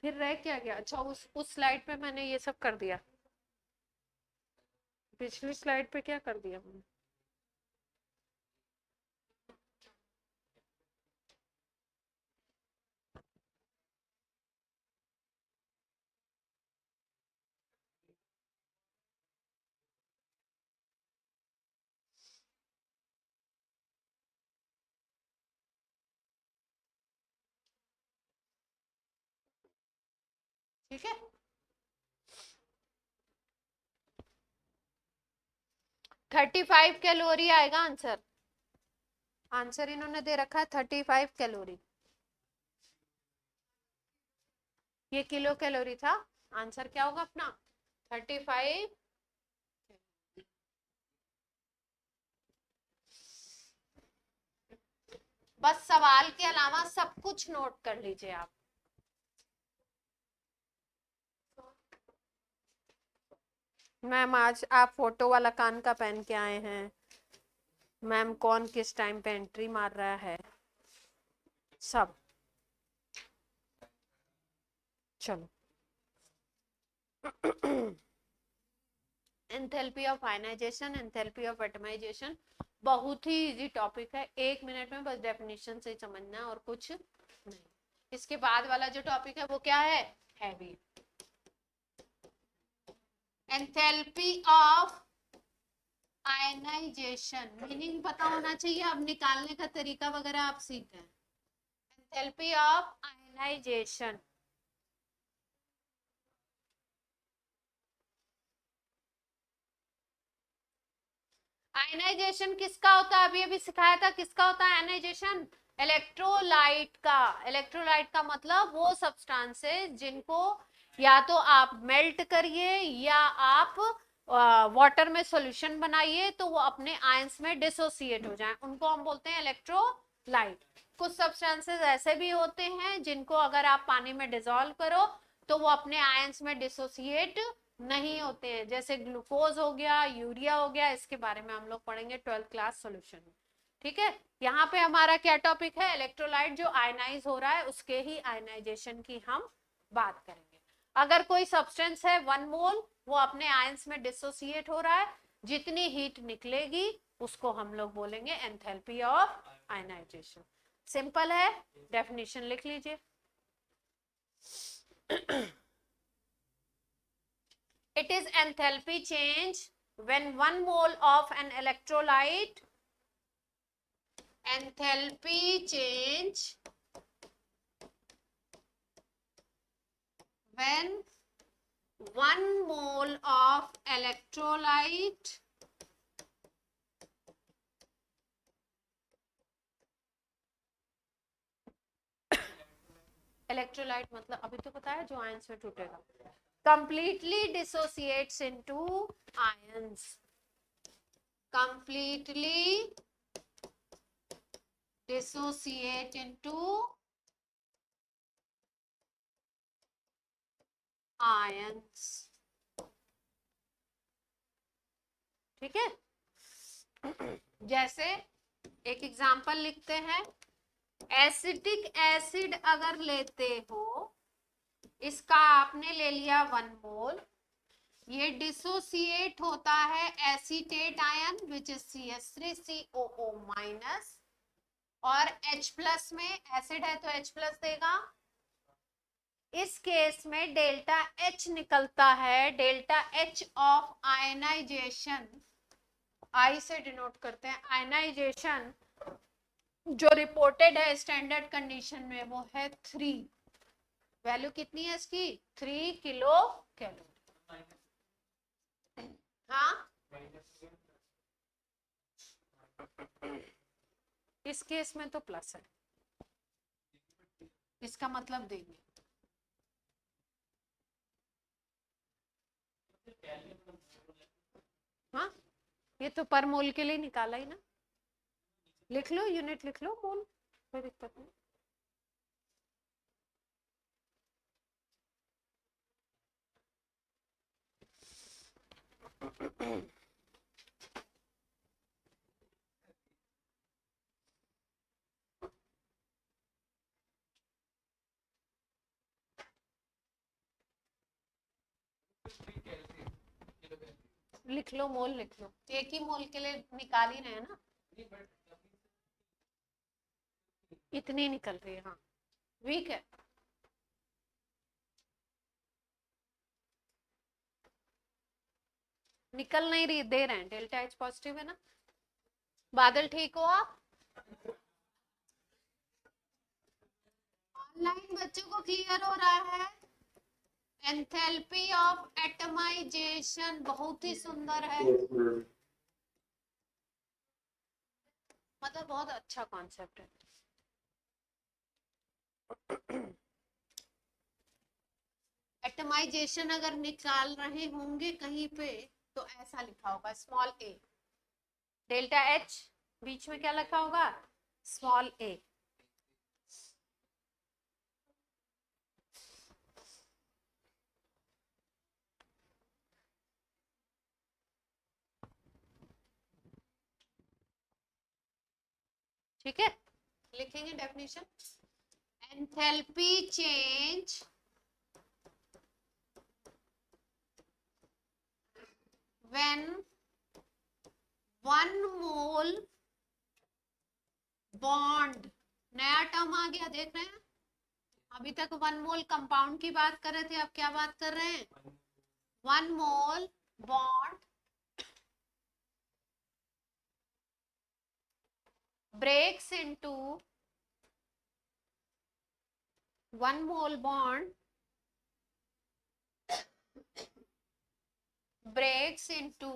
फिर रह क्या गया? अच्छा उस स्लाइड पे मैंने ये सब कर दिया, पिछली स्लाइड पे क्या कर दिया मैंने? ठीक है, 35 कैलोरी आएगा आंसर। आंसर इन्होंने दे रखा है 35 कैलोरी, ये किलो कैलोरी था, आंसर क्या होगा अपना 35। बस सवाल के अलावा सब कुछ नोट कर लीजिए आप। मैम आज आप फोटो वाला कान का पहन के आए हैं, मैम कौन किस टाइम पे एंट्री मार रहा है, सब। चलो enthalpy of ionization, enthalpy of atomization, बहुत ही इजी टॉपिक है, 1 मिनट में बस डेफिनेशन से समझना है और कुछ नहीं। इसके बाद वाला जो टॉपिक है वो क्या है, heavy. Enthalpy of ionization, meaning पता होना चाहिए, अब निकालने का तरीका वगैरह आप सीख गए। एंथैल्पी ऑफ आयनाइजेशन, आयनाइजेशन किसका होता है, अभी अभी सिखाया था, किसका होता है आयनाइजेशन? इलेक्ट्रोलाइट का। इलेक्ट्रोलाइट का मतलब वो सब्सटेंसेस जिनको या तो आप मेल्ट करिए या आप वाटर में सॉल्यूशन बनाइए तो वो अपने आयंस में डिसोसिएट हो जाएं, उनको हम बोलते हैं इलेक्ट्रोलाइट। कुछ सब्सटेंसेस ऐसे भी होते हैं जिनको अगर आप पानी में डिसॉल्व करो तो वो अपने आयंस में डिसोसिएट नहीं होते हैं, जैसे ग्लूकोज हो गया, यूरिया हो गया, इसके बारे में हम लोग पढ़ेंगे 12th क्लास सॉल्यूशन में। ठीक है, यहाँ पे हमारा क्या टॉपिक है, इलेक्ट्रोलाइट जो आयनाइज हो रहा है उसके ही आयनाइजेशन की हम बात करेंगे। अगर कोई सब्सटेंस है 1 मोल, वो अपने आयंस में डिसोसिएट हो रहा है, जितनी हीट निकलेगी उसको हम लोग बोलेंगे एंथैल्पी ऑफ आयनाइजेशन। सिंपल है, डेफिनेशन लिख लीजिए। It is enthalpy change when 1 mole of an electrolyte, enthalpy change when 1 mole of electrolyte electrolyte मतलब अभी तो पता है जो आयंस में टूटेगा, completely dissociates into ions, completely dissociate into ions। ठीक है, जैसे एक एग्जांपल लिखते हैं, एसिटिक एसिड अगर लेते हो, इसका आपने ले लिया 1 मोल, ये डिसोसिएट होता है acetate ion which is CH3COO minus, और H प्लस में एसिड है तो H प्लस देगा। इस केस में डेल्टा H निकलता है, डेल्टा H ऑफ आयनाइजेशन, आई से डिनोट करते हैं, आयनाइजेशन जो रिपोर्टेड है स्टैंडर्ड कंडीशन में वो है 3। वैल्यू कितनी है इसकी, 3 किलो कैलोरी। हाँ, इस केस में तो प्लस है, इसका मतलब देंगे हाँ, ये तो पर मोल के लिए निकाला ही ना। लिख लो, यूनिट लिख लो, मोल, कोई दिक्कत नहीं। लिख लो, मोल लिख लो, एक ही मोल के लिए निकाल ही रहे हैं ना। इतनी निकल रही है, हाँ, वीक है। निकल नहीं रही, दे रहे हैं, डेल्टा एच पॉजिटिव है ना। बादल ठीक हो आप? ऑनलाइन बच्चों को क्लियर हो रहा है? एंथैल्पी ऑफ एटमाइजेशन बहुत ही सुंदर है, मतलब बहुत अच्छा कॉन्सेप्ट है। एटमाइजेशन अगर निकाल रहे होंगे कहीं पे तो ऐसा लिखा होगा, स्मॉल ए, डेल्टा एच, बीच में क्या लिखा होगा, स्मॉल ए। ठीक है, लिखेंगे definition, enthalpy change when 1 mole bond, नया टर्म आ गया, देख रहे हैं, अभी तक 1 मोल कंपाउंड की बात कर रहे थे, अब क्या बात कर रहे हैं, 1 मोल bond breaks into 1 mole bond breaks into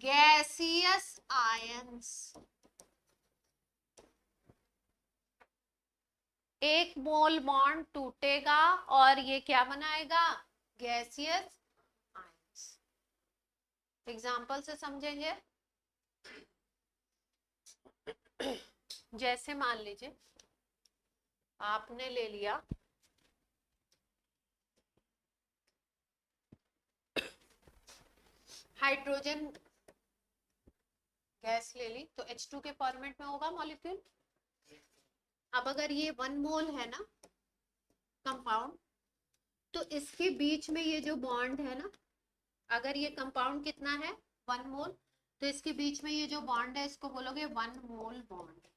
gaseous ions। एक मोल बॉन्ड टूटेगा और ये क्या बनाएगा, गैसियस आयंस। एग्जाम्पल से समझेंगे, जैसे मान लीजिए आपने ले लिया हाइड्रोजन गैस ले ली, तो H2 के फॉर्मेट में होगा मॉलिक्यूल। अब अगर ये 1 मोल है ना कंपाउंड, तो इसके बीच में ये जो बॉन्ड है ना, अगर ये कंपाउंड कितना है 1 मोल, तो इसके बीच में ये जो बॉन्ड है इसको बोलोगे 1 मोल बॉन्ड।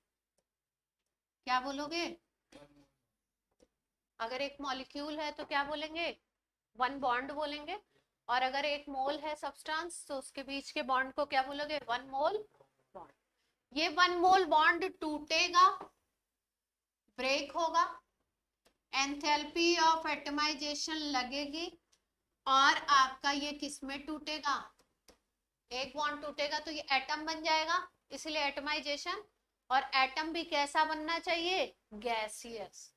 क्या बोलोगे, अगर एक मॉलिक्यूल है तो क्या बोलेंगे, 1 बॉन्ड बोलेंगे, और अगर एक मोल है सब्सटेंस तो उसके बीच के बॉन्ड को क्या बोलोगे, 1 मोल बॉन्ड। ये 1 मोल बॉन्ड टूटेगा, ब्रेक होगा, एंथैल्पी ऑफ एटमाइजेशन लगेगी, और आपका ये किस में टूटेगा, एक बॉन्ड टूटेगा तो ये एटम बन जाएगा, इसलिए एटमाइजेशन। और एटम भी कैसा बनना चाहिए, गैसियस।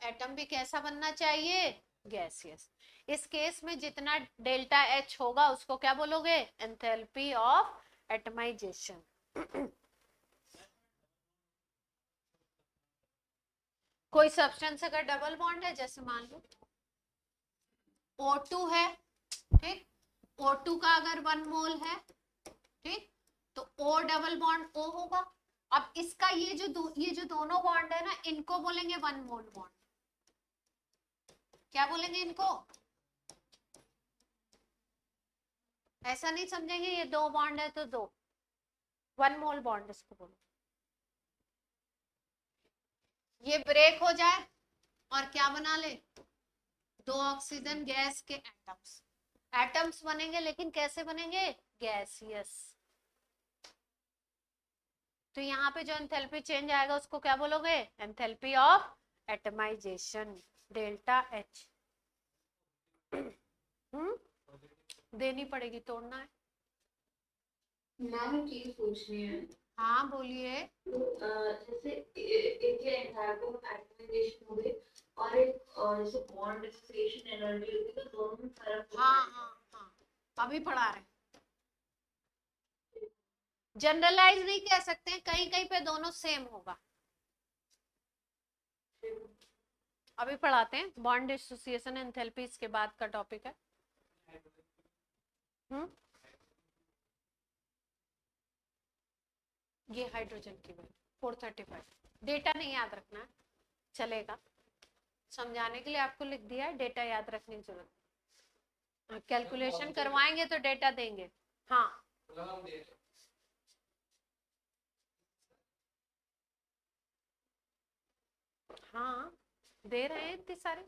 एटम भी कैसा बनना चाहिए, गैसियस। इस केस में जितना डेल्टा एच होगा उसको क्या बोलोगे, एंथैल्पी ऑफ एटमाइजेशन। कोई सब्सटेंस अगर डबल बॉन्ड है, जैसे मान लो O2 है, ठीक, O2 का अगर 1 मोल है, ठीक, तो O डबल बॉन्ड O होगा। अब इसका ये जो दोनों बॉन्ड है ना, इनको बोलेंगे 1 मोल बॉन्ड। क्या बोलेंगे इनको, ऐसा नहीं समझेंगे ये 2 बॉन्ड है तो 2, 1 मोल बॉन्ड इसको बोलो। ये ब्रेक हो जाए और क्या बना ले, 2 ऑक्सीजन गैस के एटम्स, एटम्स बनेंगे, लेकिन कैसे बनेंगे, गैसियस। तो यहाँ पे जो एंथैल्पी चेंज आएगा उसको क्या बोलोगे, enthalpy of atomization, delta H. देनी पड़ेगी, तोड़ना है। मैम एक चीज पूछनी है, हाँ बोलिए। तो जैसे एक ये एंथैल्पी एटमाइजेशन हो गई और एक जैसे बॉन्ड डिसोसिएशन एनर्जी होती है, तो दोनों में फर्क होता हाँ है। हाँ हाँ, अभी पढ़ा रहे। जनरलाइज नहीं कह सकते, कहीं कहीं पे दोनों सेम होगा। अभी पढ़ाते हैं, बॉन्ड डिसोसिएशन एंथैल्पी इसके बाद का टॉपिक है। हम्म, ये हाइड्रोजन की वैल्यू 435। डेटा नहीं याद रखना है, चलेगा, समझाने के लिए आपको लिख दिया है, डेटा याद रखने की जरूरत नहीं। कैलकुलेशन करवाएंगे तो डेटा देंगे। हाँ हाँ, दे रहे हैं इतने सारे।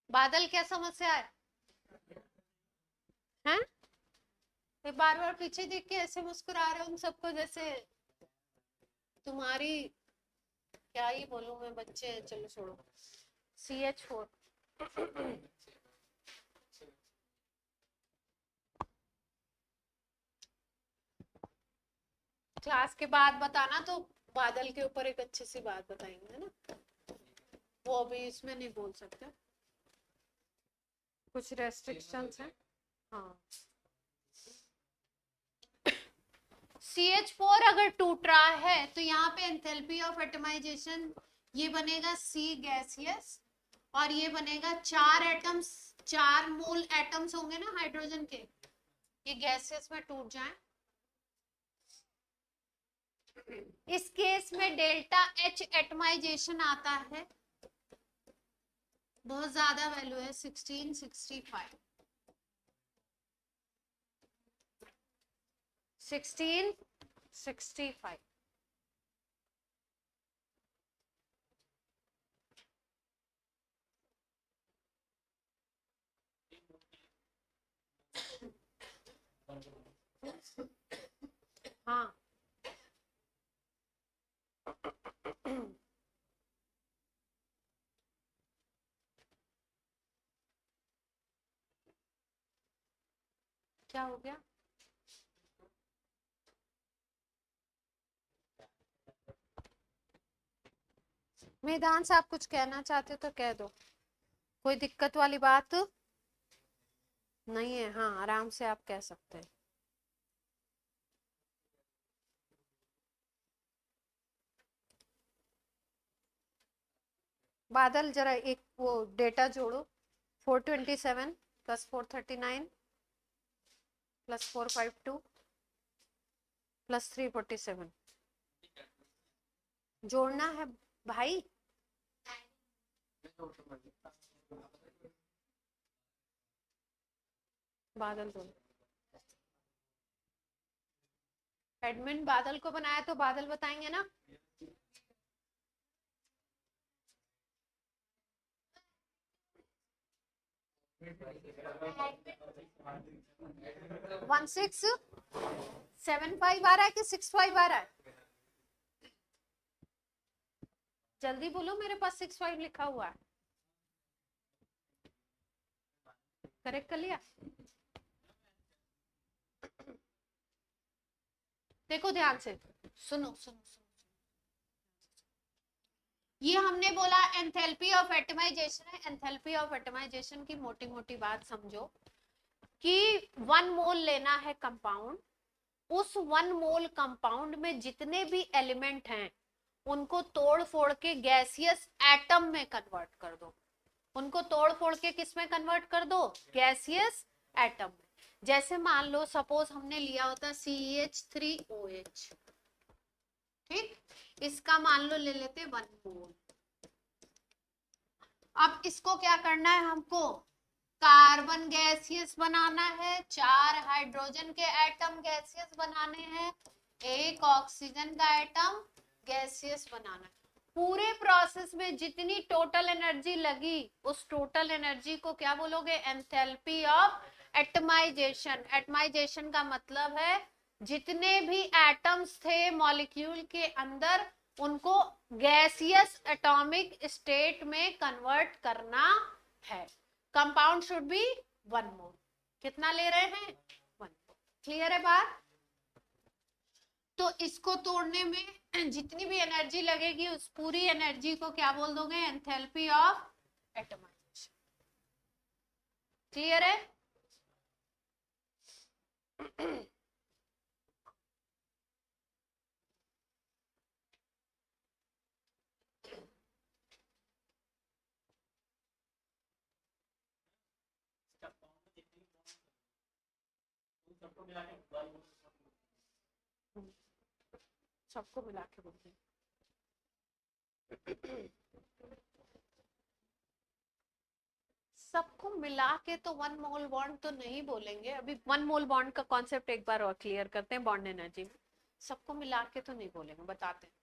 बादल क्या समस्या है? हैं? ये बार बार पीछे देख के ऐसे मुस्कुरा रहे हो उन सबको, जैसे तुम्हारी, क्या ही बोलूं मैं, बच्चे हैं, चलो छोड़ो। CH4। क्लास के बाद बताना तो बादल के ऊपर एक अच्छी सी बात बताएंगे, है ना? वो अभी इसमें नहीं बोल सकते, कुछ रेस्ट्रिक्शंस हैं। हाँ, CH4 अगर टूट रहा है तो यहाँ पे एंथैल्पी ऑफ एटमाइजेशन ये बनेगा C गैसियस, और ये बनेगा 4 एटम्स, 4 मोल एटम्स होंगे ना हाइड्रोजन के, ये गैसियस में टूट जाए। इस केस में डेल्टा H एटमाइजेशन आता है, बहुत ज्यादा वैल्यू है 1665। 1665। हाँ क्या हो गया? मैदान से आप कुछ कहना चाहते हो तो कह दो, कोई दिक्कत वाली बात नहीं है। हाँ, आराम से आप कह सकते हैं। बादल जरा एक वो डेटा जोड़ो, 427 प्लस 439 प्लस 452 प्लस 347 जोड़ना है भाई। बादल दो, एडमिन बादल को बनाया तो बादल बताएंगे ना। है। 1675 आ रहा है कि 65 आ रहा है? जल्दी बोलो, मेरे पास 65 लिखा हुआ है। करेक्ट कर लिया? देखो ध्यान से, सुनो सुनो सुनो, ये हमने बोला एंथैल्पी ऑफ एटमाइजेशन है। एंथैल्पी ऑफ एटमाइजेशन की मोटी मोटी बात समझो कि 1 मोल लेना है कंपाउंड, उस 1 मोल कंपाउंड में जितने भी एलिमेंट हैं उनको तोड़ फोड़ के गैसियस एटम में कन्वर्ट कर दो। उनको तोड़ फोड़ के किस में कन्वर्ट कर दो? गैसियस एटम में। जैसे मान लो सपोज हमने लिया होता CH3OH, ठीक, इसका मान लो ले लेते 1 मोल। अब इसको क्या करना है हमको? कार्बन गैसियस बनाना है, 4 हाइड्रोजन के एटम गैसियस बनाने हैं, 1 ऑक्सीजन का एटम गैसियस बनाना है। पूरे प्रोसेस में जितनी टोटल एनर्जी लगी उस टोटल एनर्जी को क्या बोलोगे? Enthalpy of atomisation. एटमाइजेशन का मतलब है जितने भी एटम्स थे मॉलिक्यूल के अंदर उनको गैसियस एटॉमिक स्टेट में कन्वर्ट करना है। कंपाउंड शुड बी 1 मोल। कितना ले रहे हैं 1। क्लियर है बात? तो इसको तोड़ने में जितनी भी एनर्जी लगेगी उस पूरी एनर्जी को क्या बोल दोगे? Enthalpy of atomisation. क्लियर है? सबको मिला के बोलते हैं। सबको मिला के तो 1 मोल बॉन्ड तो नहीं बोलेंगे। अभी 1 मोल बॉन्ड का कॉन्सेप्ट एक बार और क्लियर करते हैं बॉन्ड एनर्जी में। सबको मिला के तो नहीं बोलेंगे, बताते हैं।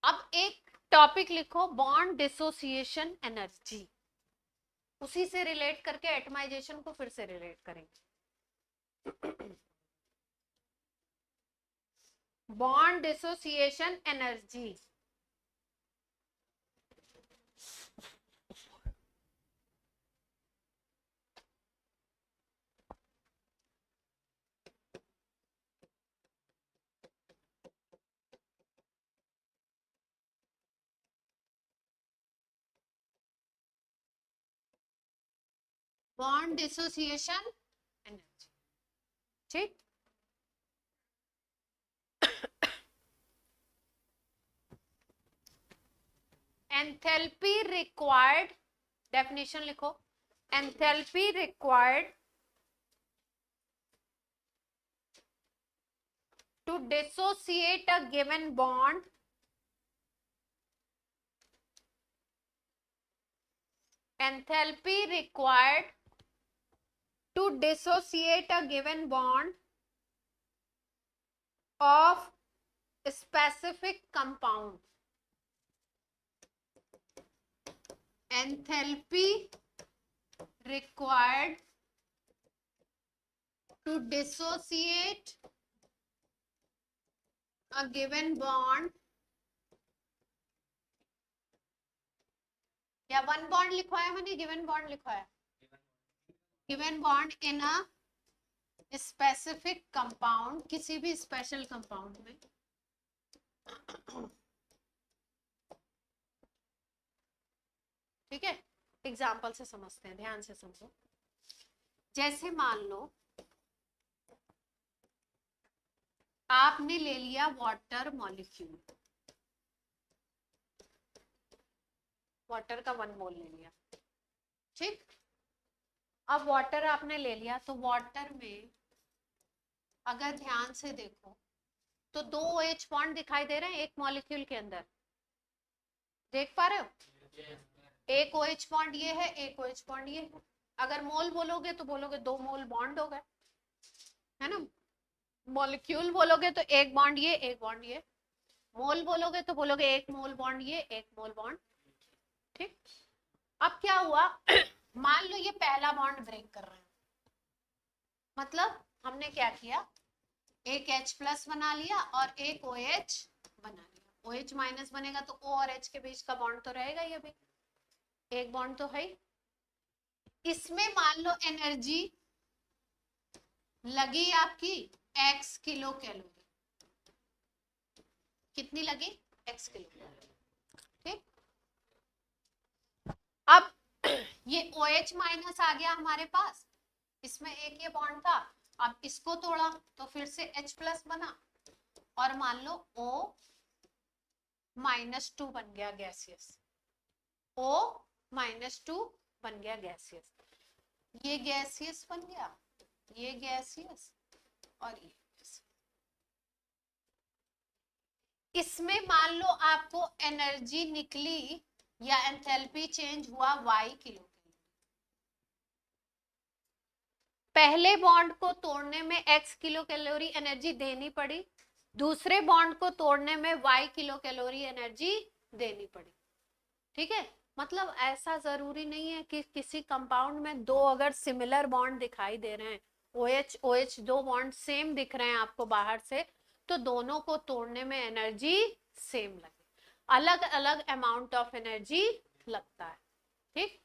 अब एक टॉपिक लिखो, बॉन्ड डिसोसिएशन एनर्जी, उसी से रिलेट करके एटमाइजेशन को फिर से रिलेट करेंगे। Bond dissociation energy, bond dissociation energy, ठीक। एंथैल्पी रिक्वायर्ड, डेफिनेशन लिखो, enthalpy required to dissociate a given bond enthalpy required to dissociate a given bond of specific compound, enthalpy required to dissociate a given bond, या 1 बॉन्ड लिखवाया मैंने, गिवन बॉन्ड लिखवाया, given bond in a specific compound, किसी भी स्पेशल कंपाउंड में। ठीक है, एग्जाम्पल से समझते हैं, ध्यान से समझो। जैसे मान लो आपने ले लिया वाटर मॉलिक्यूल, वाटर का 1 मोल ले लिया, ठीक। अब वाटर आपने ले लिया, तो वाटर में अगर ध्यान से देखो तो 2 OH बॉन्ड दिखाई दे रहे हैं एक मॉलिक्यूल के अंदर, देख पा रहे हो? एक OH बॉन्ड ये है, एक OH बॉन्ड ये है। अगर मोल बोलोगे तो बोलोगे 2 मोल बॉन्ड हो गए, है ना। मॉलिक्यूल बोलोगे तो एक बॉन्ड ये, एक बॉन्ड ये। मोल बोलोगे तो बोलोगे 1 मोल बॉन्ड ये, 1 मोल बॉन्ड, ठीक। अब क्या हुआ, मान लो ये पहला बॉन्ड ब्रेक कर रहे हैं, मतलब हमने क्या किया, एक H+ बना लिया और एक OH बना लिया। OH माइनस बनेगा तो O और H के बीच का बॉन्ड तो रहेगा ही, अभी एक बॉन्ड तो है। इसमें मान लो एनर्जी लगी आपकी x किलो कैलोरी, कितनी लगी? x किलो कैलोरी, ठीक। अब ये OH माइनस आ गया हमारे पास, इसमें एक ये बॉन्ड था, अब इसको तोड़ा तो फिर से H+ बना और मान लो O-2 बन गया गैसियस, O-2 बन गया गैसियस, ये गैसियस बन गया, ये गैसियस और ये गैसियस। इसमें मान लो आपको एनर्जी निकली या एंथैल्पी चेंज हुआ y किलो। पहले बॉन्ड को तोड़ने में x किलो कैलोरी एनर्जी देनी पड़ी, दूसरे बॉन्ड को तोड़ने में y किलो कैलोरी एनर्जी देनी पड़ी, ठीक है। मतलब ऐसा जरूरी नहीं है कि किसी कंपाउंड में 2 अगर सिमिलर बॉन्ड दिखाई दे रहे हैं, OH OH 2 बॉन्ड सेम दिख रहे हैं आपको बाहर से, तो दोनों को तोड़ने में एनर्जी सेम लगे, अलग अलग अमाउंट ऑफ एनर्जी लगता है, ठीक।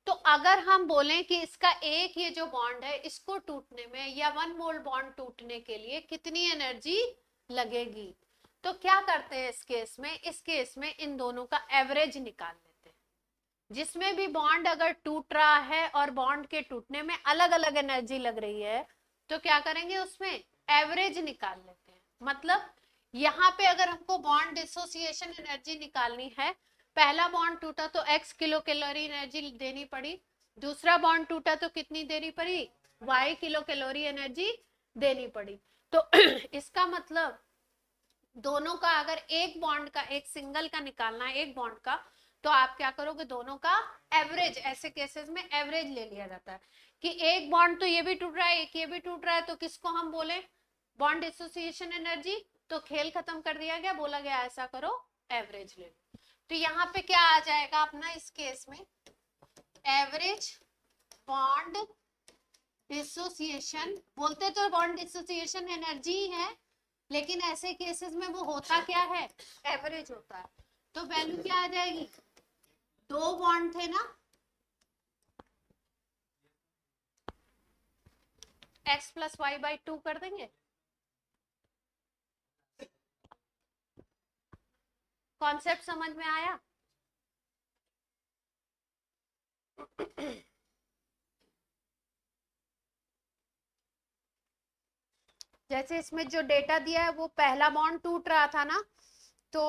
तो अगर हम बोलें कि इसका एक ये जो बॉन्ड है इसको टूटने में या 1 मोल बॉन्ड टूटने के लिए कितनी एनर्जी लगेगी, तो क्या करते हैं इस केस में, इस केस में इन दोनों का एवरेज निकाल लेते हैं। जिसमें भी बॉन्ड अगर टूट रहा है और बॉन्ड के टूटने में अलग अलग एनर्जी लग रही है, तो क्या करेंगे उसमें एवरेज निकाल लेते हैं। मतलब यहाँ पे अगर हमको बॉन्ड डिसोसिएशन एनर्जी निकालनी है, पहला बॉन्ड टूटा तो x किलो कैलोरी एनर्जी देनी पड़ी, दूसरा बॉन्ड टूटा तो कितनी देनी पड़ी, y किलो कैलोरी एनर्जी देनी पड़ी। तो इसका मतलब दोनों का अगर एक बॉन्ड का, एक सिंगल का निकालना है, एक बॉन्ड का, तो आप क्या करोगे, दोनों का एवरेज, ऐसे केसेस में एवरेज ले लिया जाता है कि एक बॉन्ड तो ये भी टूट रहा है, एक ये भी टूट रहा है, तो किसको हम बोले बॉन्ड एसोसिएशन एनर्जी। तो खेल खत्म कर दिया गया, बोला गया ऐसा करो, एवरेज ले लो। तो यहाँ पे क्या आ जाएगा अपना इस केस में, एवरेज बॉन्ड डिसोसिएशन, बोलते तो बॉन्ड डिसोसिएशन एनर्जी ही है, लेकिन ऐसे केसेस में वो होता क्या है, एवरेज होता है। तो वैल्यू क्या आ जाएगी, दो बॉन्ड थे ना, x प्लस वाई बाई 2 कर देंगे। कॉन्सेप्ट समझ में आया? जैसे इसमें जो डेटा दिया है वो पहला बॉन्ड टूट रहा था ना, तो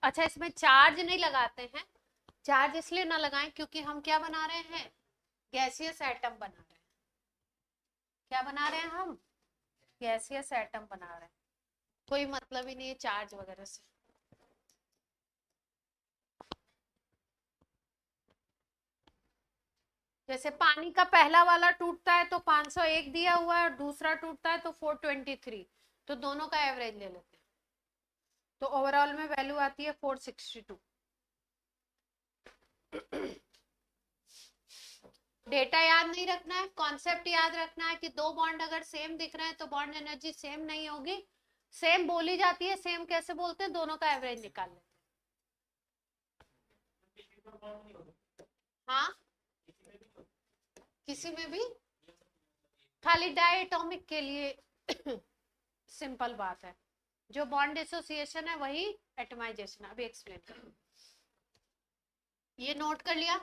अच्छा इसमें चार्ज नहीं लगाते हैं, चार्ज इसलिए ना लगाएं क्योंकि हम क्या बना रहे हैं, गैसियस एटम बना रहे हैं। क्या बना रहे हैं हम, गैसियस एटम बना रहे हैं, कोई मतलब ही नहीं है चार्ज वगैरह से। जैसे पानी का पहला वाला टूटता है तो 501 दिया हुआ है और दूसरा टूटता है तो 423, तो दोनों का एवरेज ले लेते हैं, तो ओवरऑल में वैल्यू आती है 462। डेटा याद नहीं रखना है, कॉन्सेप्ट याद रखना है कि दो बॉन्ड अगर सेम दिख रहे हैं तो बॉन्ड एनर्जी सेम नहीं होगी, सेम बोली जाती है, सेम कैसे बोलते हैं, दोनों का एवरेज निकाल लेते हैं। हाँ, किसी में भी, खाली डायटोमिक के लिए सिंपल बात है, जो बॉन्ड एसोसिएशन है वही एटमाइजेशन। अभी एक्सप्लेन करूँ, ये नोट कर लिया,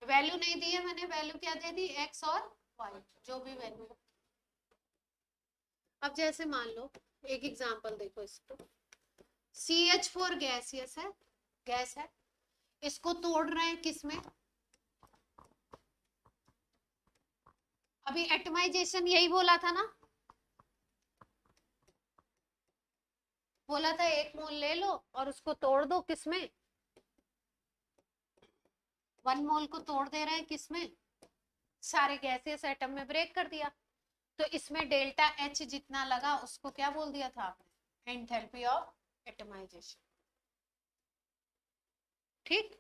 वैल्यू नहीं दी है मैंने, वैल्यू क्या दे दी, एक्स और वाई, जो भी वैल्यू। अब जैसे मान लो एक एग्जांपल देखो, इसको CH4 गैसियस है, गैस है, इसको तोड़ रहे हैं किसमें, अभी एटमाइजेशन यही बोला था ना, बोला था एक मोल ले लो और उसको तोड़ दो किसमें, 1 मोल को तोड़ दे रहे हैं किसमें, सारे गैसियस एटम में ब्रेक कर दिया, तो इसमें डेल्टा H जितना लगा उसको क्या बोल दिया था आपने, एंथैल्पी ऑफ एटमाइजेशन। ठीक।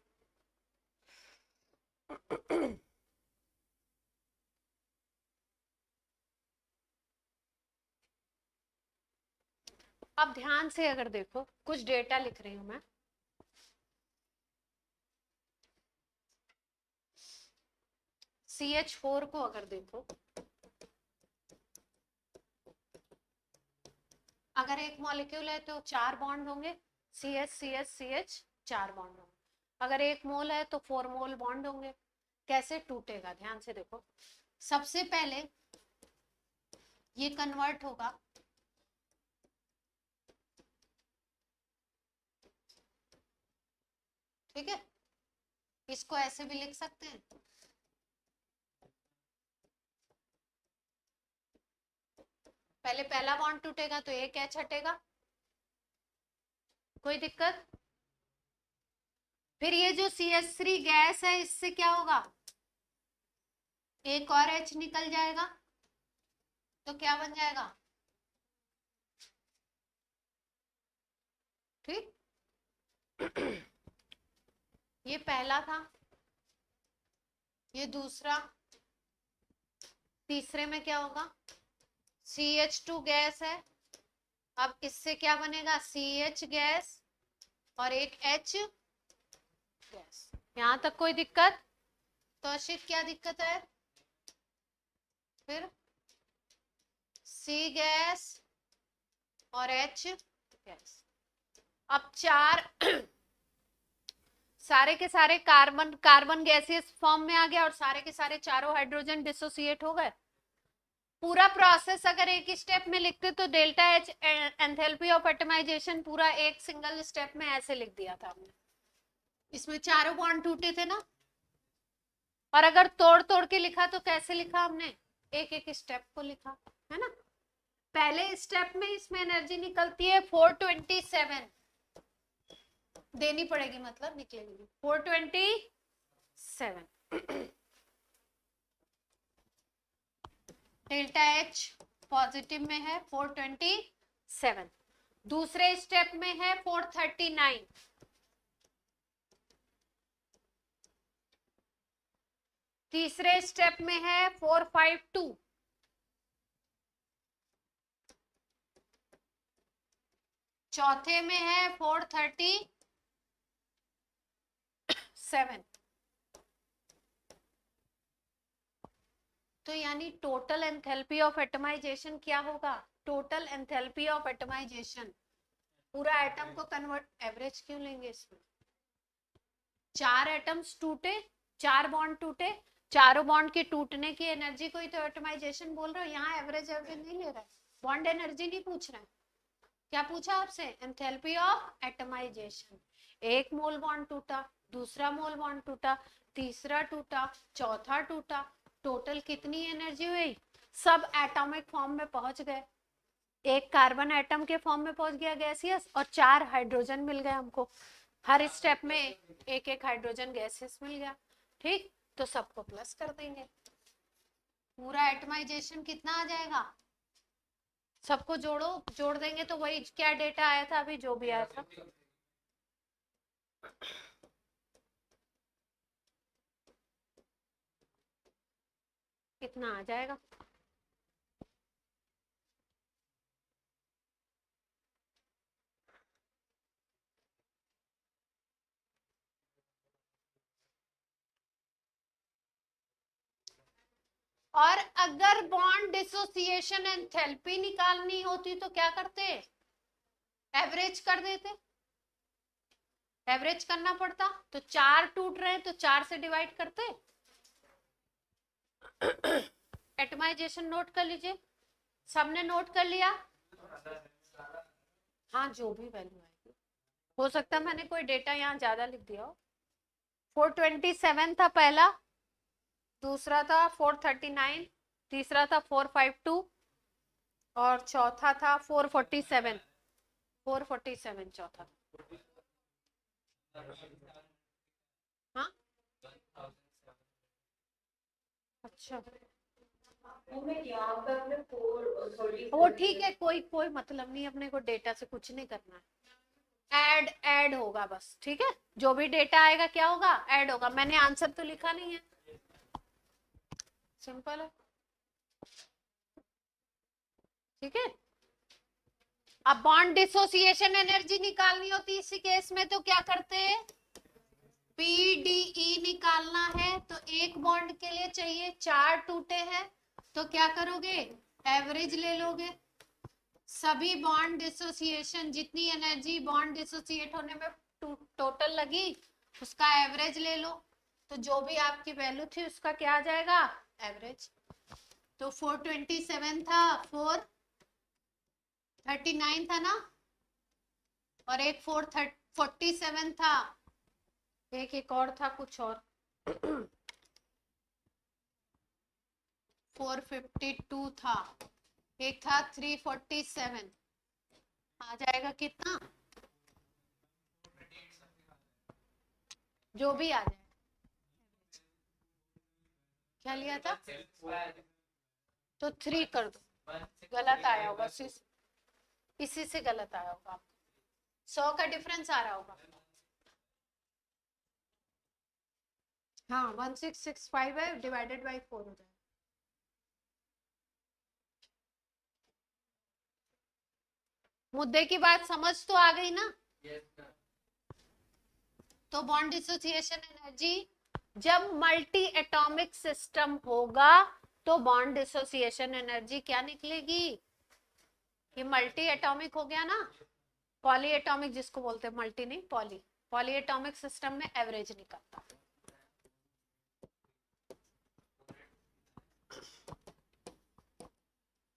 अब ध्यान से अगर देखो, कुछ डेटा लिख रही हूं मैं, CH4 को अगर देखो, अगर एक मॉलिक्यूल है तो 4 बॉन्ड होंगे, CH CH CH 4 बॉन्ड होंगे, अगर एक मोल है तो 4 मोल बॉन्ड होंगे। कैसे टूटेगा, ध्यान से देखो, सबसे पहले ये कन्वर्ट होगा, ठीक है, इसको ऐसे भी लिख सकते हैं, पहले पहला बॉन्ड टूटेगा तो एक H हटेगा, कोई दिक्कत। फिर ये जो CH3 गैस है इससे क्या होगा, एक और H निकल जाएगा, तो क्या बन जाएगा, ठीक। ये पहला था, ये दूसरा, तीसरे में क्या होगा, CH2 गैस है, अब इससे क्या बनेगा, CH गैस और एक H गैस। यहां तक कोई दिक्कत? तो अशित क्या दिक्कत है? फिर C गैस और H गैस। अब चार सारे के सारे कार्बन कार्बन गैसियस फॉर्म में आ गया और सारे के सारे चारों हाइड्रोजन डिसोसिएट हो गए। पूरा प्रोसेस अगर एक स्टेप में लिखते तो delta H enthalpy of atomization पूरा एक सिंगल स्टेप में ऐसे लिख दिया था हमने। इसमें चारों बॉन्ड टूटे थे ना, और अगर तोड़ तोड़ के लिखा तो कैसे लिखा हमने? एक एक स्टेप को लिखा है ना। पहले स्टेप में इसमें एनर्जी निकलती है 427 देनी पड़ेगी, मतलब निकलेगी 427। डेल्टा एच पॉजिटिव में है 427। दूसरे स्टेप में है 439। तीसरे स्टेप में है 452। चौथे में है 437। तो यानी टोटल एंथैल्पी ऑफ एटमाइजेशन क्या होगा? टोटल एंथैल्पी ऑफ एटमाइजेशन पूरा एटम को कन्वर्ट, एवरेज क्यों लेंगे इसमें? चार एटम्स टूटे, चार बॉन्ड टूटे, चारों बॉन्ड के टूटने की एनर्जी को ही तो एटमाइजेशन बोल रहे हो। यहाँ एवरेज एवरेज नहीं ले रहा है, बॉन्ड एनर्जी नहीं पूछ रहे हैं। क्या पूछा आपसे? Enthalpy of atomization. एक मोल बॉन्ड टूटा, दूसरा मोल बॉन्ड टूटा, तीसरा टूटा, चौथा टूटा, टोटल कितनी एनर्जी हुई? सब एटॉमिक फॉर्म में पहुंच गए। एक कार्बन एटम के फॉर्म में पहुंच गया गैसियस, और चार हाइड्रोजन मिल गए हमको। हर स्टेप में एक एक हाइड्रोजन गैसियस मिल गया। ठीक, तो सबको प्लस कर देंगे, पूरा एटमाइजेशन कितना आ जाएगा? सबको जोड़ो, जोड़ देंगे तो वही क्या डेटा आया था अभी, जो भी आया था। कितना आ जाएगा? और अगर बॉन्ड डिसोसिएशन एंथैल्पी निकालनी होती तो क्या करते? एवरेज कर देते। एवरेज करना पड़ता तो चार टूट रहे हैं तो चार से डिवाइड करते। एटमाइजेशन नोट कर लीजिए, सबने नोट कर लिया? हाँ, जो भी वैल्यू आएगी, हो सकता है मैंने कोई डेटा यहाँ ज्यादा लिख दिया हो। 427 था पहला, दूसरा था 439, तीसरा था 452 और चौथा था 447। 447 चौथा। हाँ, अच्छा, वो ठीक है, कोई कोई मतलब नहीं, अपने को डेटा से कुछ नहीं करना है। ऐड ऐड होगा बस, ठीक है। जो भी डेटा आएगा क्या होगा? ऐड होगा। मैंने आंसर तो लिखा नहीं है, सिंपल है, ठीक है। अब बॉन्ड डिसोसिएशन एनर्जी निकालनी होती इसी केस में तो क्या करते हैं? पीडीई निकालना है तो एक बॉन्ड के लिए चाहिए, चार टूटे हैं तो क्या करोगे? एवरेज ले लोगे। सभी बॉन्ड डिसोसिएशन, जितनी एनर्जी बॉन्ड डिसोसिएट होने में टोटल लगी, उसका एवरेज ले लो। तो जो भी आपकी वैल्यू थी उसका क्या आ जाएगा? एवरेज। तो 427 था, 439 था ना, और एक 447 था, एक और था कुछ और 452 था, एक था 347। आ जाएगा कितना? जो भी आ जाए। क्या लिया था? तो 3 कर दो, गलत आया होगा, इसी से गलत आया होगा, 100 का डिफरेंस आ रहा होगा। हाँ, 1665 है, डिवाइडेड बाई 4 हो जाएगा। मुद्दे की बात समझ तो आ गई ना? तो बॉन्ड डिसोसिएशन एनर्जी, जब मल्टी एटॉमिक सिस्टम होगा तो बॉन्ड डिसोसिएशन एनर्जी क्या निकलेगी? ये मल्टी एटॉमिक हो गया ना, पॉली एटॉमिक जिसको बोलते हैं, मल्टी नहीं पॉली, पॉली एटॉमिक सिस्टम में एवरेज निकलता,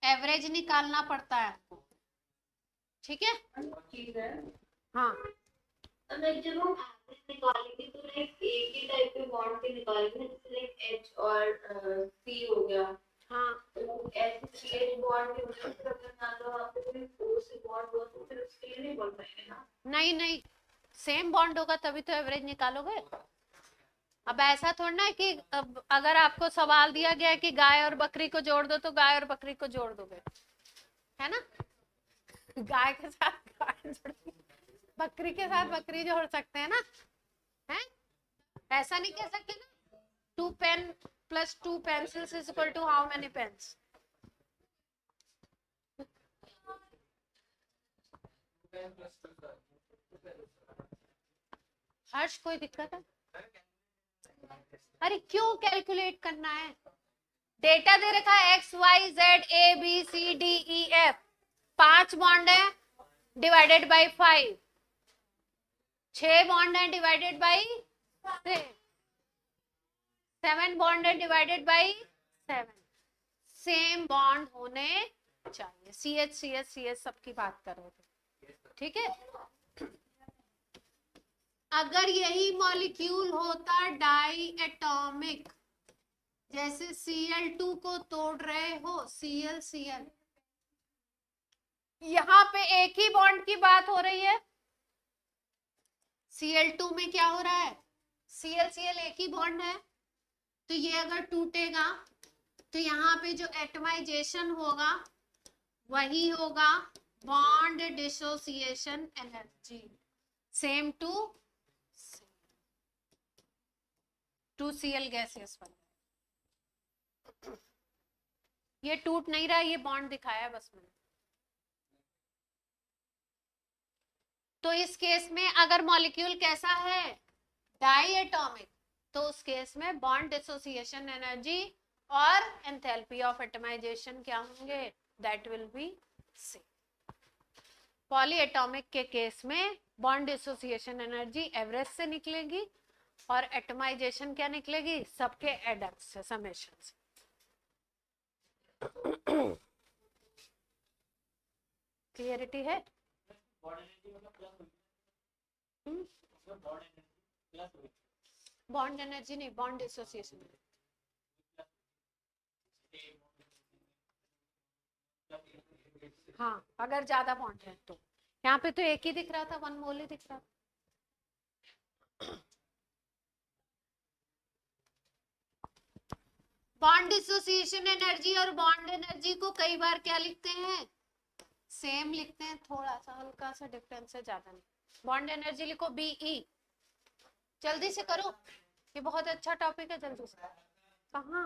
एवरेज निकालना पड़ता है आपको, ठीक है? चीज है। हाँ, लाइक जब हम एवरेज निकालेंगे तो लाइक एक ही टाइप के बॉन्ड के निकालेंगे, जैसे लाइक H और C हो गया। हाँ, तो ऐसे CH बॉन्ड के वजह से अगर मान लो आपको कोई O से बॉन्ड हो तो फिर उसके लिए नहीं बोल पाएंगे ना। नहीं नहीं, सेम बॉन्ड होगा तभी तो एवरेज निकालोगे। अब ऐसा थोड़ा ना है कि अब अगर आपको सवाल दिया गया है कि गाय और बकरी को जोड़ दो तो गाय और बकरी को जोड़ दोगे, है ना? गाय के साथ गाय जोड़, बकरी के साथ बकरी जोड़ सकते हैं ना, है? ऐसा नहीं कह सकते ना, 2 pen plus 2 pencils is equal to how many pens? Harsh कोई दिक्कत है? अरे क्यों कैलकुलेट करना है? डेटा दे रखा है X Y Z A B C D E F, 5 bond है डिवाइडेड बाई 5, 6 बॉन्ड है डिवाइडेड बाई 6, 7 बॉन्ड है डिवाइडेड बाई 7। सेम बॉन्ड होने चाहिए, C H C H C H सबकी बात कर रहे थे, ठीक है? अगर यही मॉलिक्यूल होता डाई एटॉमिक, जैसे Cl2 को तोड़ रहे हो, Cl यहां पे एक ही बॉन्ड की बात हो रही है, Cl2 में क्या हो रहा है, Cl एक ही बॉन्ड है, तो ये अगर टूटेगा तो यहाँ पे जो एटमाइजेशन होगा वही होगा bond dissociation energy, same to 2Cl gases बन, ये टूट नहीं रहा, ये बॉन्ड दिखाया बस मैंने। तो इस केस में अगर मॉलिक्यूल कैसा है, डाई एटॉमिक, तो उस केस में बॉन्ड डिसोसिएशन एनर्जी और एंथैल्पी ऑफ एटमाइजेशन क्या होंगे, that will be same. Poly atomic के केस में बॉन्ड डिसोसिएशन एनर्जी एवरेज से निकलेगी और एटमाइजेशन क्या निकलेगी, सबके एडक्ट से, समेशन से। क्लियरिटी है? बॉन्ड एनर्जी नहीं, बॉन्ड डिसोसिएशन। हाँ, अगर ज्यादा बॉन्ड है तो, यहाँ पे तो एक ही दिख रहा था, 1 मोल ही दिख रहा था। बॉन्ड डिसोसिएशन एनर्जी और बॉन्ड एनर्जी को कई बार क्या लिखते हैं, सेम लिखते हैं, थोड़ा सा हल्का सा डिफरेंस है, ज्यादा नहीं। बॉन्ड एनर्जी लिखो बीई, जल्दी से करो, ये बहुत अच्छा टॉपिक है, जल्दी से। कहाँ?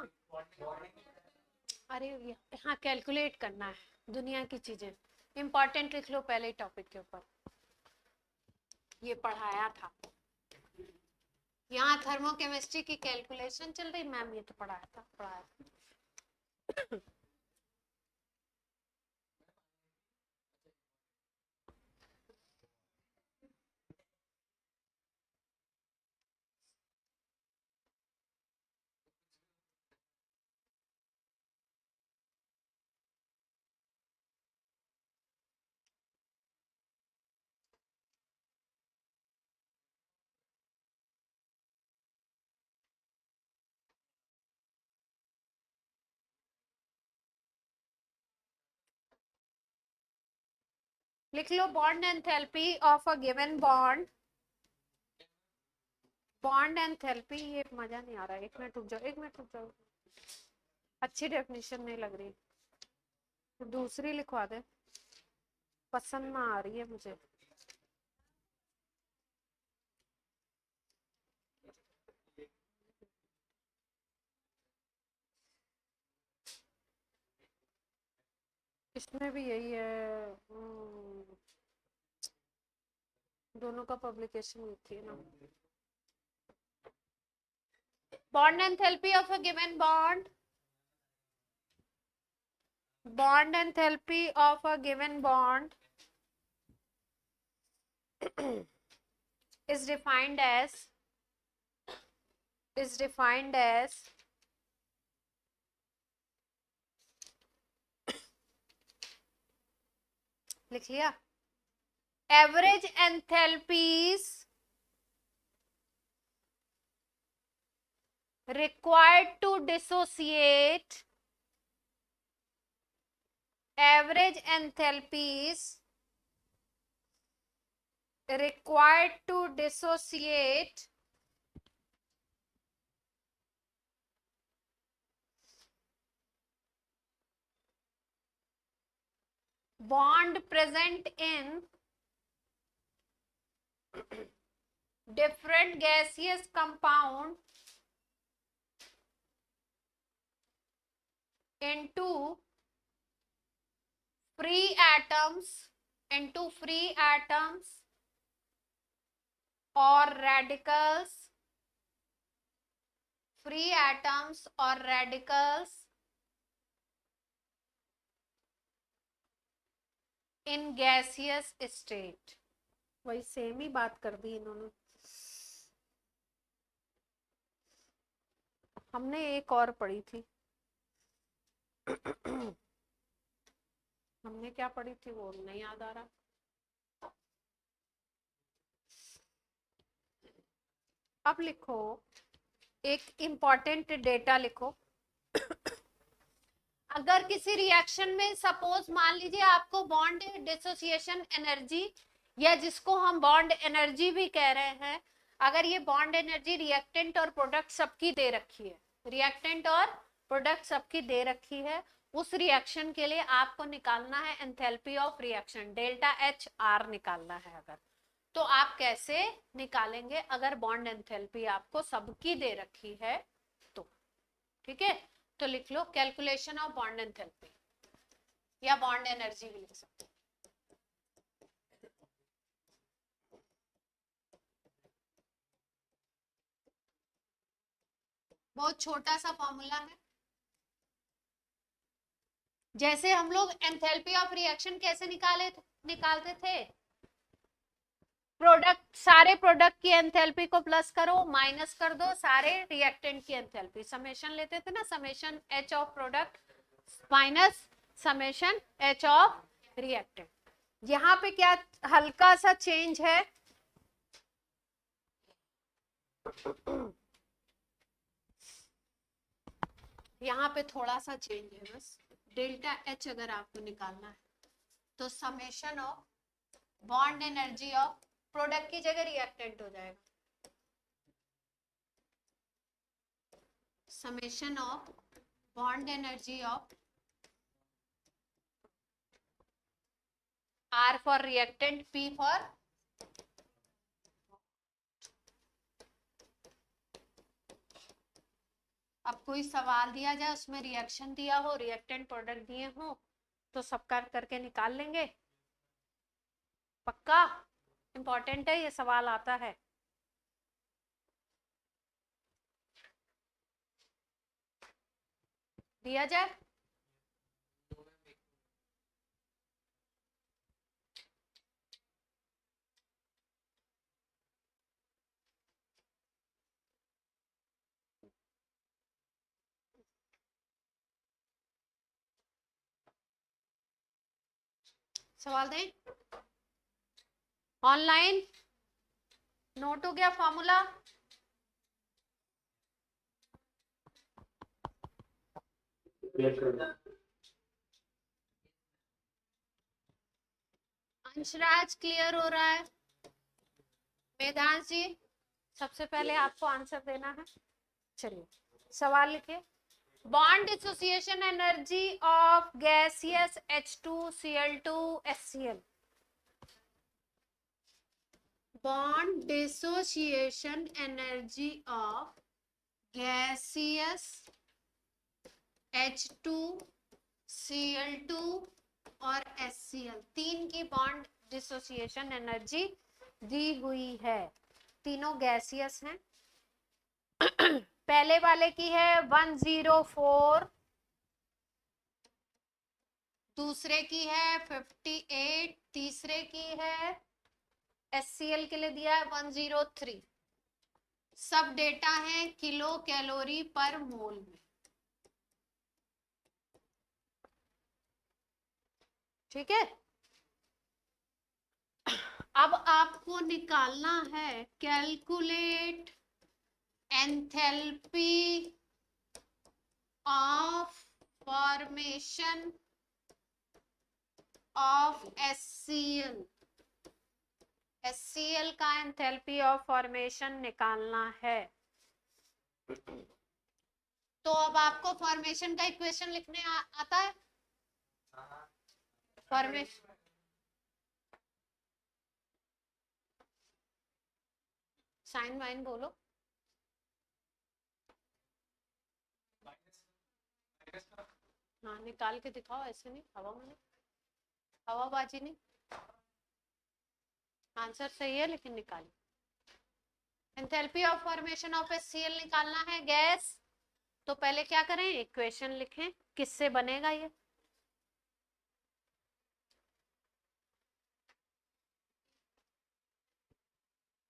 अरे यहाँ कैलकुलेट करना है दुनिया की चीजें, इंपॉर्टेंट लिख लो पहले टॉपिक के ऊपर, ये पढ़ाया था यहाँ, थर्मोकेमिस्ट्री की कैलकुलेशन चल रही, मैम ये तो पढ़ाया था। लिख लो bond enthalpy of a given bond, bond enthalpy, ये मजा नहीं आ रहा, 1 मिनट रुक जाओ, 1 मिनट रुक जाओ, अच्छी डेफिनेशन नहीं लग रही, तो दूसरी लिखवा दे, पसंद ना आ रही है मुझे। इसमें भी यही है, दोनों का पब्लिकेशन एक ही है ना। bond enthalpy of a given bond, bond enthalpy of a given bond is defined as लिख लिया, average enthalpies required to dissociate, average enthalpies required to dissociate bond present in different gaseous compound into free atoms or radicals, free atoms or radicals in gaseous state. वही सेम ही बात कर दी इन्होंने। हमने एक और पढ़ी थी हमने क्या पढ़ी थी वो नहीं याद आ रहा। अब लिखो, एक इंपॉर्टेंट डेटा लिखो। अगर किसी रिएक्शन में सपोज मान लीजिए आपको बॉन्ड डिसोसिएशन एनर्जी, या जिसको हम बॉन्ड एनर्जी भी कह रहे हैं, अगर ये बॉन्ड एनर्जी रिएक्टेंट और प्रोडक्ट सबकी दे रखी है, रिएक्टेंट और प्रोडक्ट सबकी दे रखी है, उस रिएक्शन के लिए आपको निकालना है enthalpy of reaction, delta H R निकालना है। अगर तो आप कैसे निकालेंगे अगर बॉन्ड एंथैल्पी आपको सबकी दे रखी है तो, ठीक है। तो लिख लो कैलकुलेशन ऑफ बॉन्ड एंथैल्पी, या बॉन्ड एनर्जी भी लिख सकते हैं। बहुत छोटा सा फॉर्मूला है। जैसे हम लोग एंथैल्पी ऑफ रिएक्शन कैसे निकालते थे, प्रोडक्ट, सारे प्रोडक्ट की एंथैल्पी को प्लस करो, माइनस कर दो सारे रिएक्टेंट की एंथैल्पी, समेशन लेते थे ना, summation H of product minus summation H of reactant. यहाँ पे क्या हल्का सा चेंज है, यहाँ पे थोड़ा सा चेंज है बस। डेल्टा एच अगर आपको निकालना है तो summation of bond energy of product की जगह रिएक्टेंट हो जाएगा, summation of bond energy of R for reactant, P for अब कोई सवाल दिया जाए उसमें रिएक्शन दिया हो, रिएक्टेंट प्रोडक्ट दिए हो, तो सबका करके निकाल लेंगे। पक्का इंपॉर्टेंट है, ये सवाल आता है। दिया जाए सवाल दें, ऑनलाइन नोट हो गया फॉर्मूला। अंशराज क्लियर हो रहा है? वेदांश जी सबसे पहले आपको आंसर देना है। चलिए सवाल लिखिए, bond dissociation energy of gaseous H2Cl2HCl, bond dissociation energy of gaseous H2Cl2 और HCl, तीन की बॉन्ड डिसोसिएशन एनर्जी दी हुई है, तीनों गैसियस हैं। पहले वाले की है 104, दूसरे की है 58, तीसरे की है HCl के लिए दिया है 103। सब डेटा है किलो कैलोरी पर मोल में। ठीक है, अब आपको निकालना है calculate enthalpy of formation of HCl। HCl का एंथैल्पी ऑफ फॉर्मेशन निकालना है। तो अब आपको फॉर्मेशन का इक्वेशन लिखने आता है? फॉर्मेशन साइन वाइन बोलो। हाँ निकाल के दिखाओ, ऐसे नहीं, हवा में नहीं, हवाबाजी नहीं। आंसर सही है लेकिन निकालिए। Enthalpy of formation of HCl निकालना है गैस। तो पहले क्या करें, इक्वेशन लिखें। किससे बनेगा ये?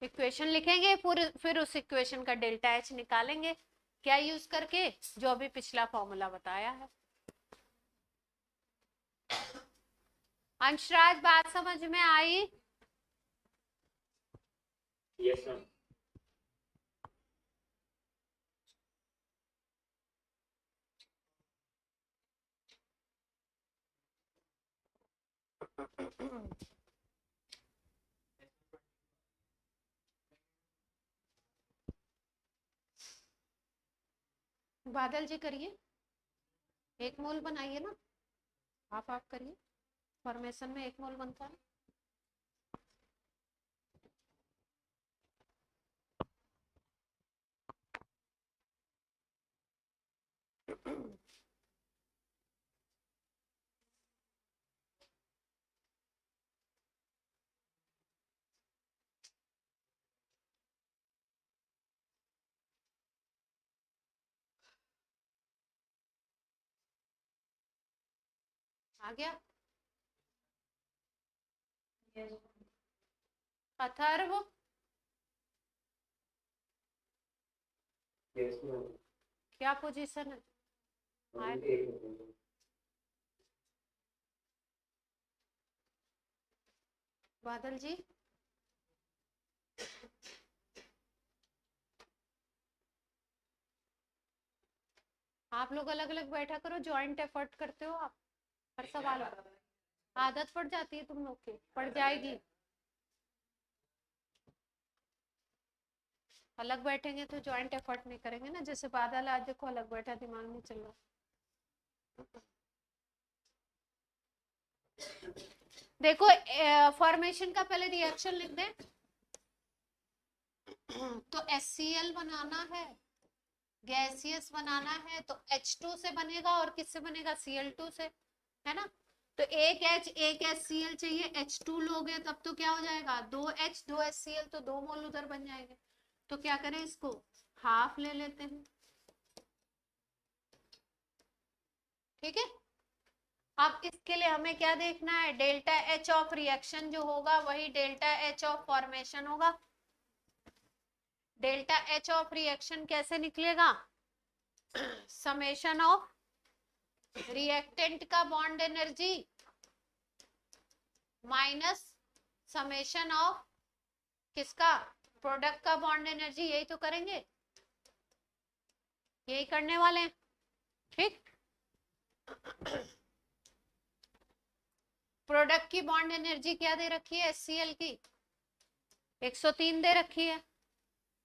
इक्वेशन लिखेंगे, फिर उस इक्वेशन का डेल्टा H निकालेंगे। क्या यूज करके? जो अभी पिछला फॉर्मूला बताया है। अंशराज बात समझ में आई? Yes ma'am. बादल जी करिए, 1 मोल बनाइए ना, आप करिए। फॉर्मेशन में 1 मोल बनता है। आ गया? Atharva yes ma'am. क्या पोजीशन है? बादल जी आप लोग अलग अलग बैठा करो, ज्वाइंट एफर्ट करते हो आप हर सवाल। आदत पड़ जाती है तुम लोग की, पड़ जाएगी। अलग बैठेंगे तो ज्वाइंट एफर्ट नहीं करेंगे ना। जैसे बादल आज देखो अलग बैठा, दिमाग नहीं चल रहा। देखो फॉर्मेशन का पहले रिएक्शन लिख दें। तो HCl बनाना है, गैसियस बनाना है, तो H2 से बनेगा और किससे बनेगा? Cl2 से, है ना। तो एक H एक HCl चाहिए, H2 लोगे तब तो क्या हो जाएगा? 2H 2 HCl, तो 2 मोल उधर बन जाएंगे। तो क्या करें, इसको हाफ ले लेते हैं। ठीक है, अब इसके लिए हमें क्या देखना है? डेल्टा H ऑफ रिएक्शन जो होगा वही डेल्टा H ऑफ फॉर्मेशन होगा। डेल्टा H ऑफ रिएक्शन कैसे निकलेगा? समेशन ऑफ रिएक्टेंट का bond energy minus summation of किसका? प्रोडक्ट का बॉन्ड एनर्जी। यही तो करेंगे, यही करने वाले हैं। ठीक, प्रोडक्ट की बॉन्ड एनर्जी क्या दे रखी है? HCl की 103 दे रखी है।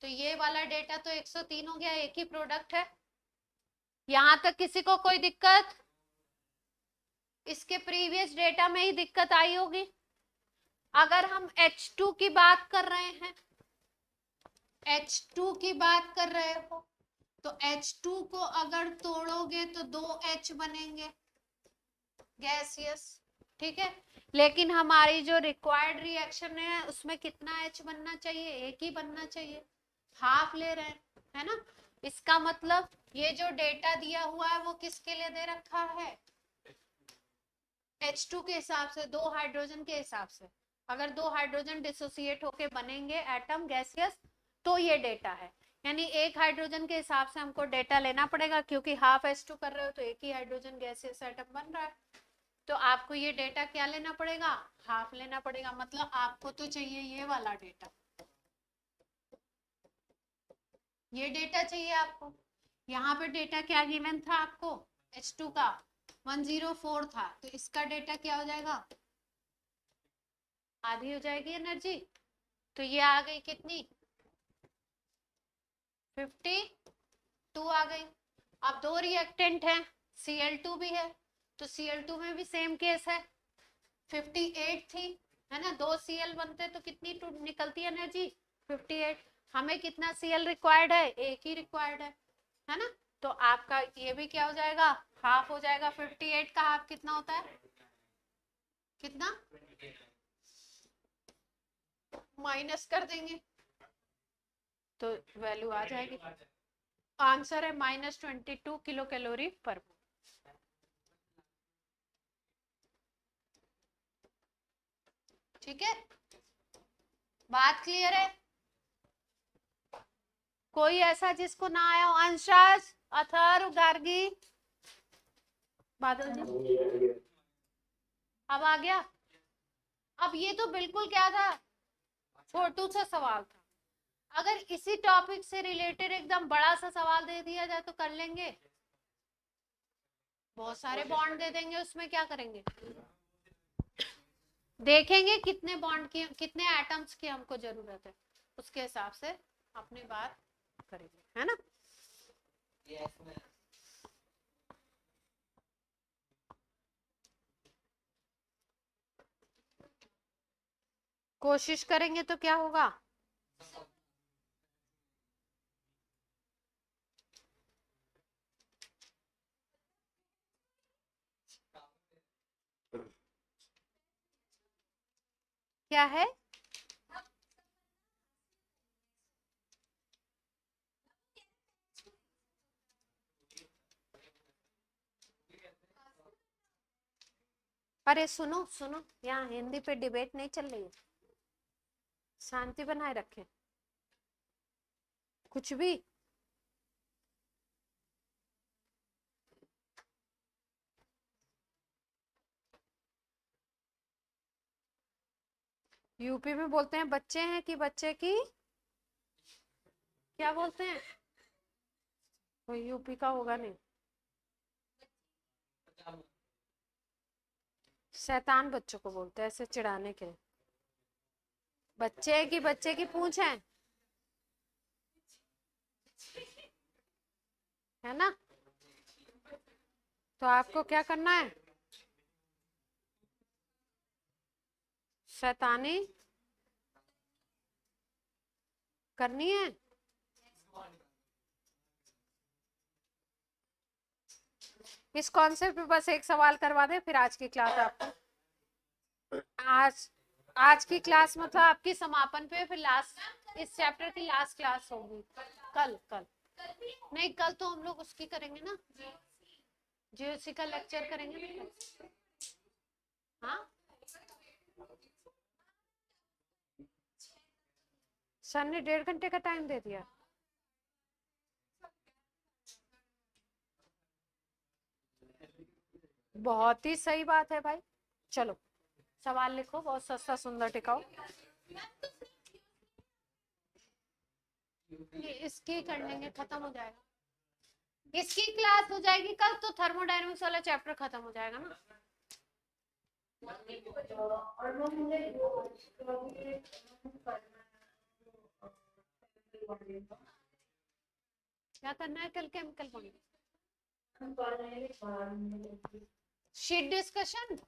तो ये वाला डेटा तो 103 हो गया, एक ही प्रोडक्ट है। यहां तक किसी को कोई दिक्कत? इसके प्रीवियस डेटा में ही दिक्कत आई होगी। अगर हम H2 की बात कर रहे हैं, H2 की बात कर रहे हो, तो H2 को अगर तोड़ोगे तो 2H बनेंगे गैसियस। ठीक है, लेकिन हमारी जो रिक्वायर्ड रिएक्शन है उसमें कितना H बनना चाहिए? एक ही बनना चाहिए, हाफ ले रहे हैं, है ना। इसका मतलब ये जो डेटा दिया हुआ है वो किसके लिए दे रखा है, H2 के हिसाब से, 2 हाइड्रोजन के हिसाब से। अगर 2 हाइड्रोजन डिसोसिएट होके बनेंगे एटम गैसियस तो ये डेटा है, यानी एक हाइड्रोजन के हिसाब से हमको डेटा लेना पड़ेगा, क्योंकि हाफ H2 कर रहे हो तो एक ही हाइड्रोजन गैसियस एटम बन रहा है। तो आपको ये डेटा क्या लेना पड़ेगा, हाफ लेना पड़ेगा। मतलब आपको तो चाहिए ये वाला डेटा, ये डेटा चाहिए आपको। यहाँ पे डेटा क्या गिवन था आपको, H2 का 104 था, तो इसका डेटा क्या हो जाएगा, आधी हो जाएगी एनर्जी। तो ये आ गई कितनी, 52 आ गई। अब 2 रिएक्टेंट हैं, Cl2 भी है, तो Cl2 में भी सेम केस है, 58 थी, है ना, 2 Cl बनते तो कितनी निकलती एनर्जी, 58। हमें कितना Cl रिक्वायर्ड है, एक ही रिक्वायर्ड है ना, तो आपका ये भी क्या हो जाएगा, हाफ हो जाएगा। 58 का हाफ कितना होता है, कितना, माइनस कर देंगे तो वैल्यू आ जाएगी। आंसर है -22 किलो कैलोरी पर मोल। ठीक है, बात क्लियर है, कोई ऐसा जिसको ना आया हो, अंशास, अथर्व, गार्गी, बादल जी, अब आ गया। अब ये तो बिल्कुल क्या था, छोटू सा सवाल था, अगर इसी टॉपिक से रिलेटेड एकदम बड़ा सा सवाल दे दिया जाए तो कर लेंगे, बहुत सारे बॉन्ड दे देंगे, उसमें क्या करेंगे, देखेंगे कितने बॉन्ड की, कितने एटम्स की हमको जरूरत है, उसके हिसाब से अपनी बात करेंगे, है ना। कोशिश करेंगे तो क्या होगा, क्या है, अरे सुनो सुनो, यहाँ हिंदी पे डिबेट नहीं चल रही है, शांति बनाए रखें, कुछ भी। यूपी में बोलते हैं बच्चे हैं कि बच्चे की, क्या बोलते हैं, कोई यूपी का होगा नहीं, शैतान बच्चों को बोलते हैं ऐसे चिढ़ाने के लिए। बच्चे की, बच्चे की पूंछ है ना, तो आपको क्या करना है, शैतानी करनी है। इस कॉन्सेप्ट पे बस एक सवाल करवा दे, फिर आज की क्लास आपको, आज की क्लास मतलब आपकी समापन पे, फिर लास्ट इस चैप्टर की लास्ट क्लास होगी कल। कल नहीं, कल तो हम लोग उसकी करेंगे ना, जीओसी का लेक्चर करेंगे ना कल। हाँ, सर ने 1.5 घंटे का टाइम दे दिया, बहुत ही सही बात है भाई। चलो सवाल लिखो, बहुत सस्ता सुंदर टिकाऊ। ये इसकी कर लेंगे, खत्म हो जाएगा, इसकी क्लास हो जाएगी कल, तो थर्मोडायनेमिक्स वाला चैप्टर खत्म हो जाएगा ना। और वो मुझे क्या करना है कल, केमिकल बॉन्डिंग, शीट डिस्कशन,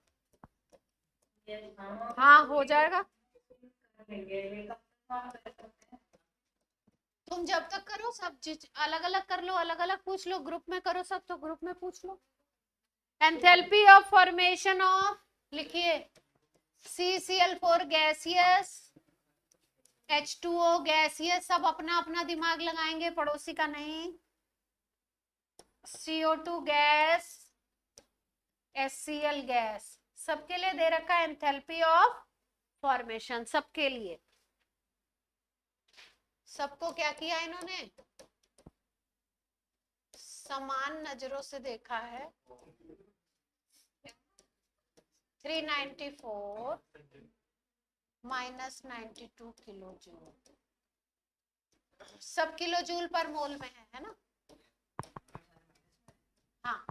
हाँ हो जाएगा। तुम जब तक करो सब अलग अलग कर लो, अलग अलग पूछ लो, ग्रुप में करो सब तो ग्रुप में पूछ लो। एंथैल्पी ऑफ फॉर्मेशन ऑफ, लिखिए, CCl4 गैसियस, H2O गैसियस, सब अपना अपना दिमाग लगाएंगे, पड़ोसी का नहीं। CO2 गैस, HCl गैस, सबके लिए दे रखा है एंथैल्पी ऑफ फॉर्मेशन, सबके लिए। सबको क्या किया इन्होंने, समान नजरों से देखा है। 394 माइनस 92 किलो जूल, सब किलो जूल पर मोल में है ना। हाँ,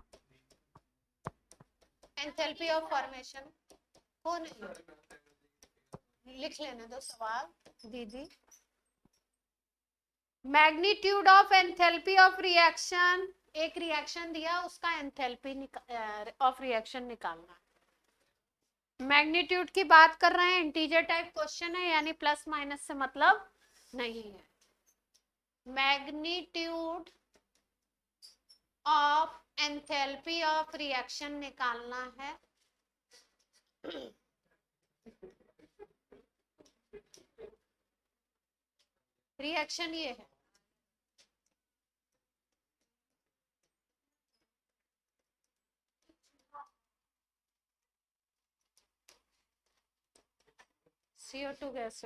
एंथैल्पी ऑफ फॉर्मेशन कौन है, लिख लेने दो सवाल दीदी। Magnitude of enthalpy of reaction, एक रिएक्शन दिया उसका एंथैल्पी ऑफ रिएक्शन निकालना। मैग्नीट्यूड की बात कर रहे हैं, इंटीजर टाइप क्वेश्चन है, यानी प्लस माइनस से मतलब नहीं है। Magnitude of enthalpy of reaction निकालना है। रिएक्शन ये है, CO2 गैस,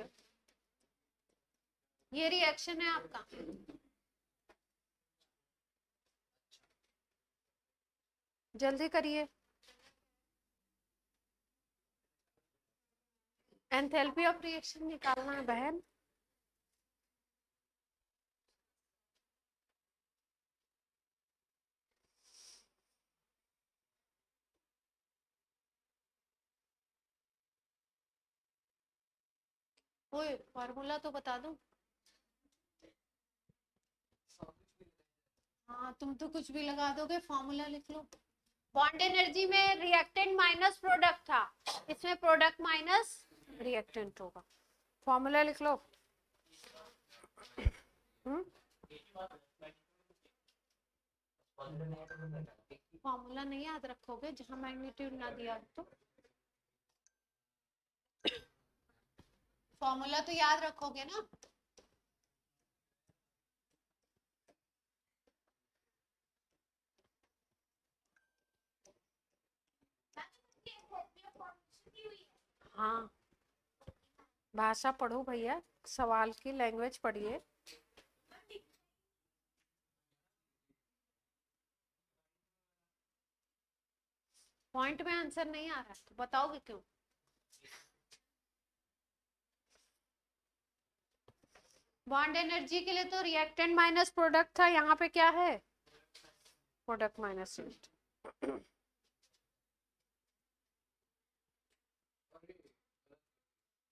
ये रिएक्शन है आपका। जल्दी करिए, एंथैल्पी ऑफ रिएक्शन निकालना है बहन। ओए फॉर्मूला तो बता दो। हाँ तुम तो कुछ भी लगा दोगे, फॉर्मूला लिख लो। बॉन्ड एनर्जी में रिएक्टेंट माइनस प्रोडक्ट था, इसमें प्रोडक्ट माइनस रिएक्टेंट होगा। फॉर्मूला लिख लो। फॉर्मूला नहीं याद रखोगे जहां मैग्नीट्यूड ना दिया तो। फॉर्मूला तो याद रखोगे ना। हाँ, भाषा पढ़ो भैया, सवाल की लैंग्वेज पढ़िए। पॉइंट में आंसर नहीं आ रहा तो बताओगे क्यों। बॉन्ड एनर्जी के लिए तो रिएक्टेंट माइनस प्रोडक्ट था, यहाँ पे क्या है, प्रोडक्ट माइनस रिएक्टेंट।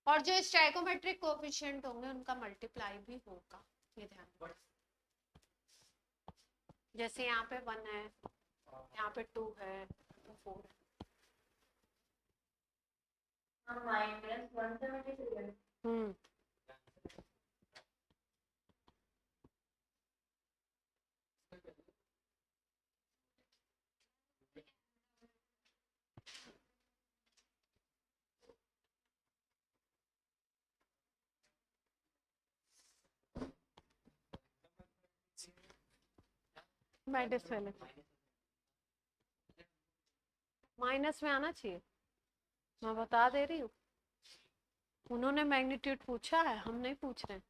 और जो स्टाइकोमेट्रिक कोएफिशिएंट होंगे उनका मल्टीप्लाई भी होगा, ये ध्यान। जैसे यहाँ पे 1 है, यहाँ पे 2 है, 4 है। हम्म, माइनस में आना चाहिए, मैं बता दे रही हूँ। उन्होंने मैग्नीट्यूड पूछा है, हम नहीं पूछ रहे।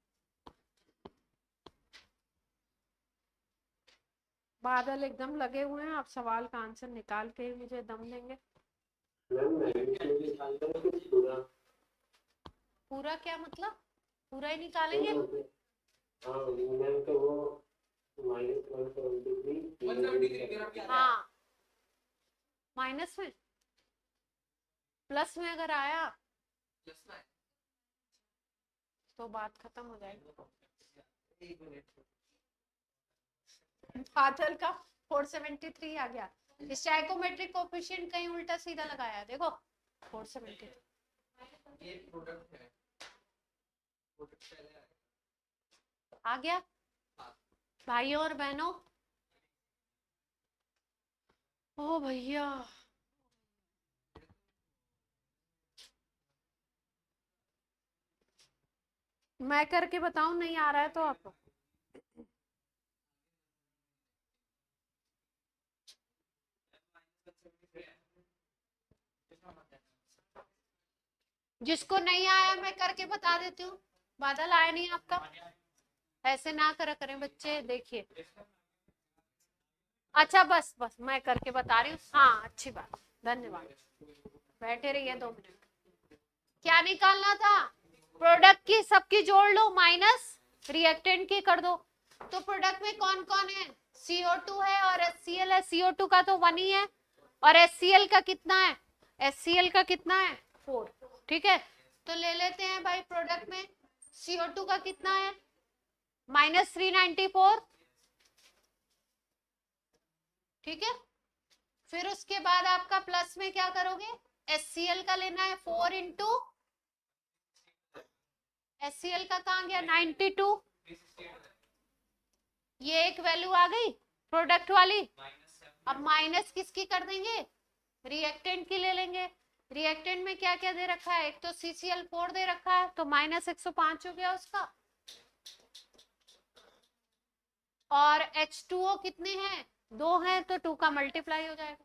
बादल एकदम लगे हुए हैं, आप सवाल का आंसर निकाल के ही मुझे दम देंगे। पूरा क्या मतलब, पूरा ही निकालेंगे। हाँ, माइनस में, प्लस में अगर आया तो बात खत्म हो जाएगी। बादल का 473 आ गया, स्टाइकोमेट्रिक कोएफिशिएंट कहीं उल्टा सीधा लगाया, देखो 473 ये प्रोडक्ट है, आ गया। भाइयों और बहनों, ओ भैया, मैं करके बताऊं, नहीं आ रहा है तो आप जिसको नहीं आया मैं करके बता देती हूँ। बादल आया नहीं आपका? ऐसे ना करा करें बच्चे, देखिए। अच्छा बस बस मैं करके बता रही हूँ। हाँ अच्छी बात, धन्यवाद। बैठे रहिए 2 मिनट। क्या निकालना था? प्रोडक्ट की सबकी जोड़ लो माइनस रिएक्टेंट की कर दो। तो प्रोडक्ट में कौन कौन है? CO2 है और HCl है। CO2 का तो 1 ही है और HCl का कितना है? HCl का कितना है? 4। ठीक है, तो ले लेते हैं भाई प्रोडक्ट में CO2 का कितना है? -394। ठीक है, फिर उसके बाद आपका प्लस में क्या करोगे? HCl का लेना है 4 इंटू HCl का कहाँ गया? 92। ये एक वैल्यू आ गई प्रोडक्ट वाली। अब माइनस किसकी कर देंगे? रिएक्टेंट की ले लेंगे। रिएक्टेंट में क्या क्या दे रखा है? एक तो CCl4 दे रखा है, तो -105 हो गया उसका। और H2O कितने हैं? 2 हैं, तो 2 का मल्टीप्लाई हो जाएगा।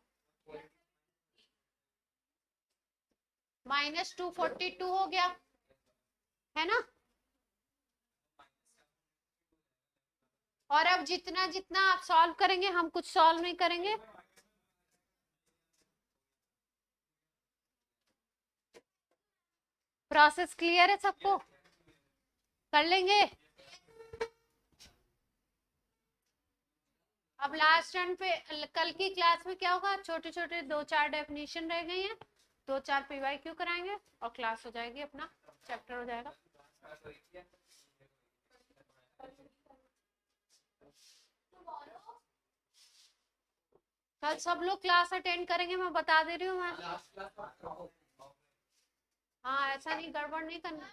-242 हो गया, है ना? और अब जितना जितना आप सॉल्व करेंगे, हम कुछ सॉल्व नहीं करेंगे। प्रोसेस क्लियर है सबको? कर लेंगे। अब लास्ट टर्न पे कल की क्लास में क्या होगा? छोटे छोटे 2-4 डेफिनेशन रह गई हैं, 2-4 PYQ कराएंगे और क्लास हो जाएगी, अपना चैप्टर हो जाएगा। कल सब लोग क्लास अटेंड करेंगे, मैं बता दे रही हूँ मैं। हाँ ऐसा नहीं, गड़बड़ नहीं करना।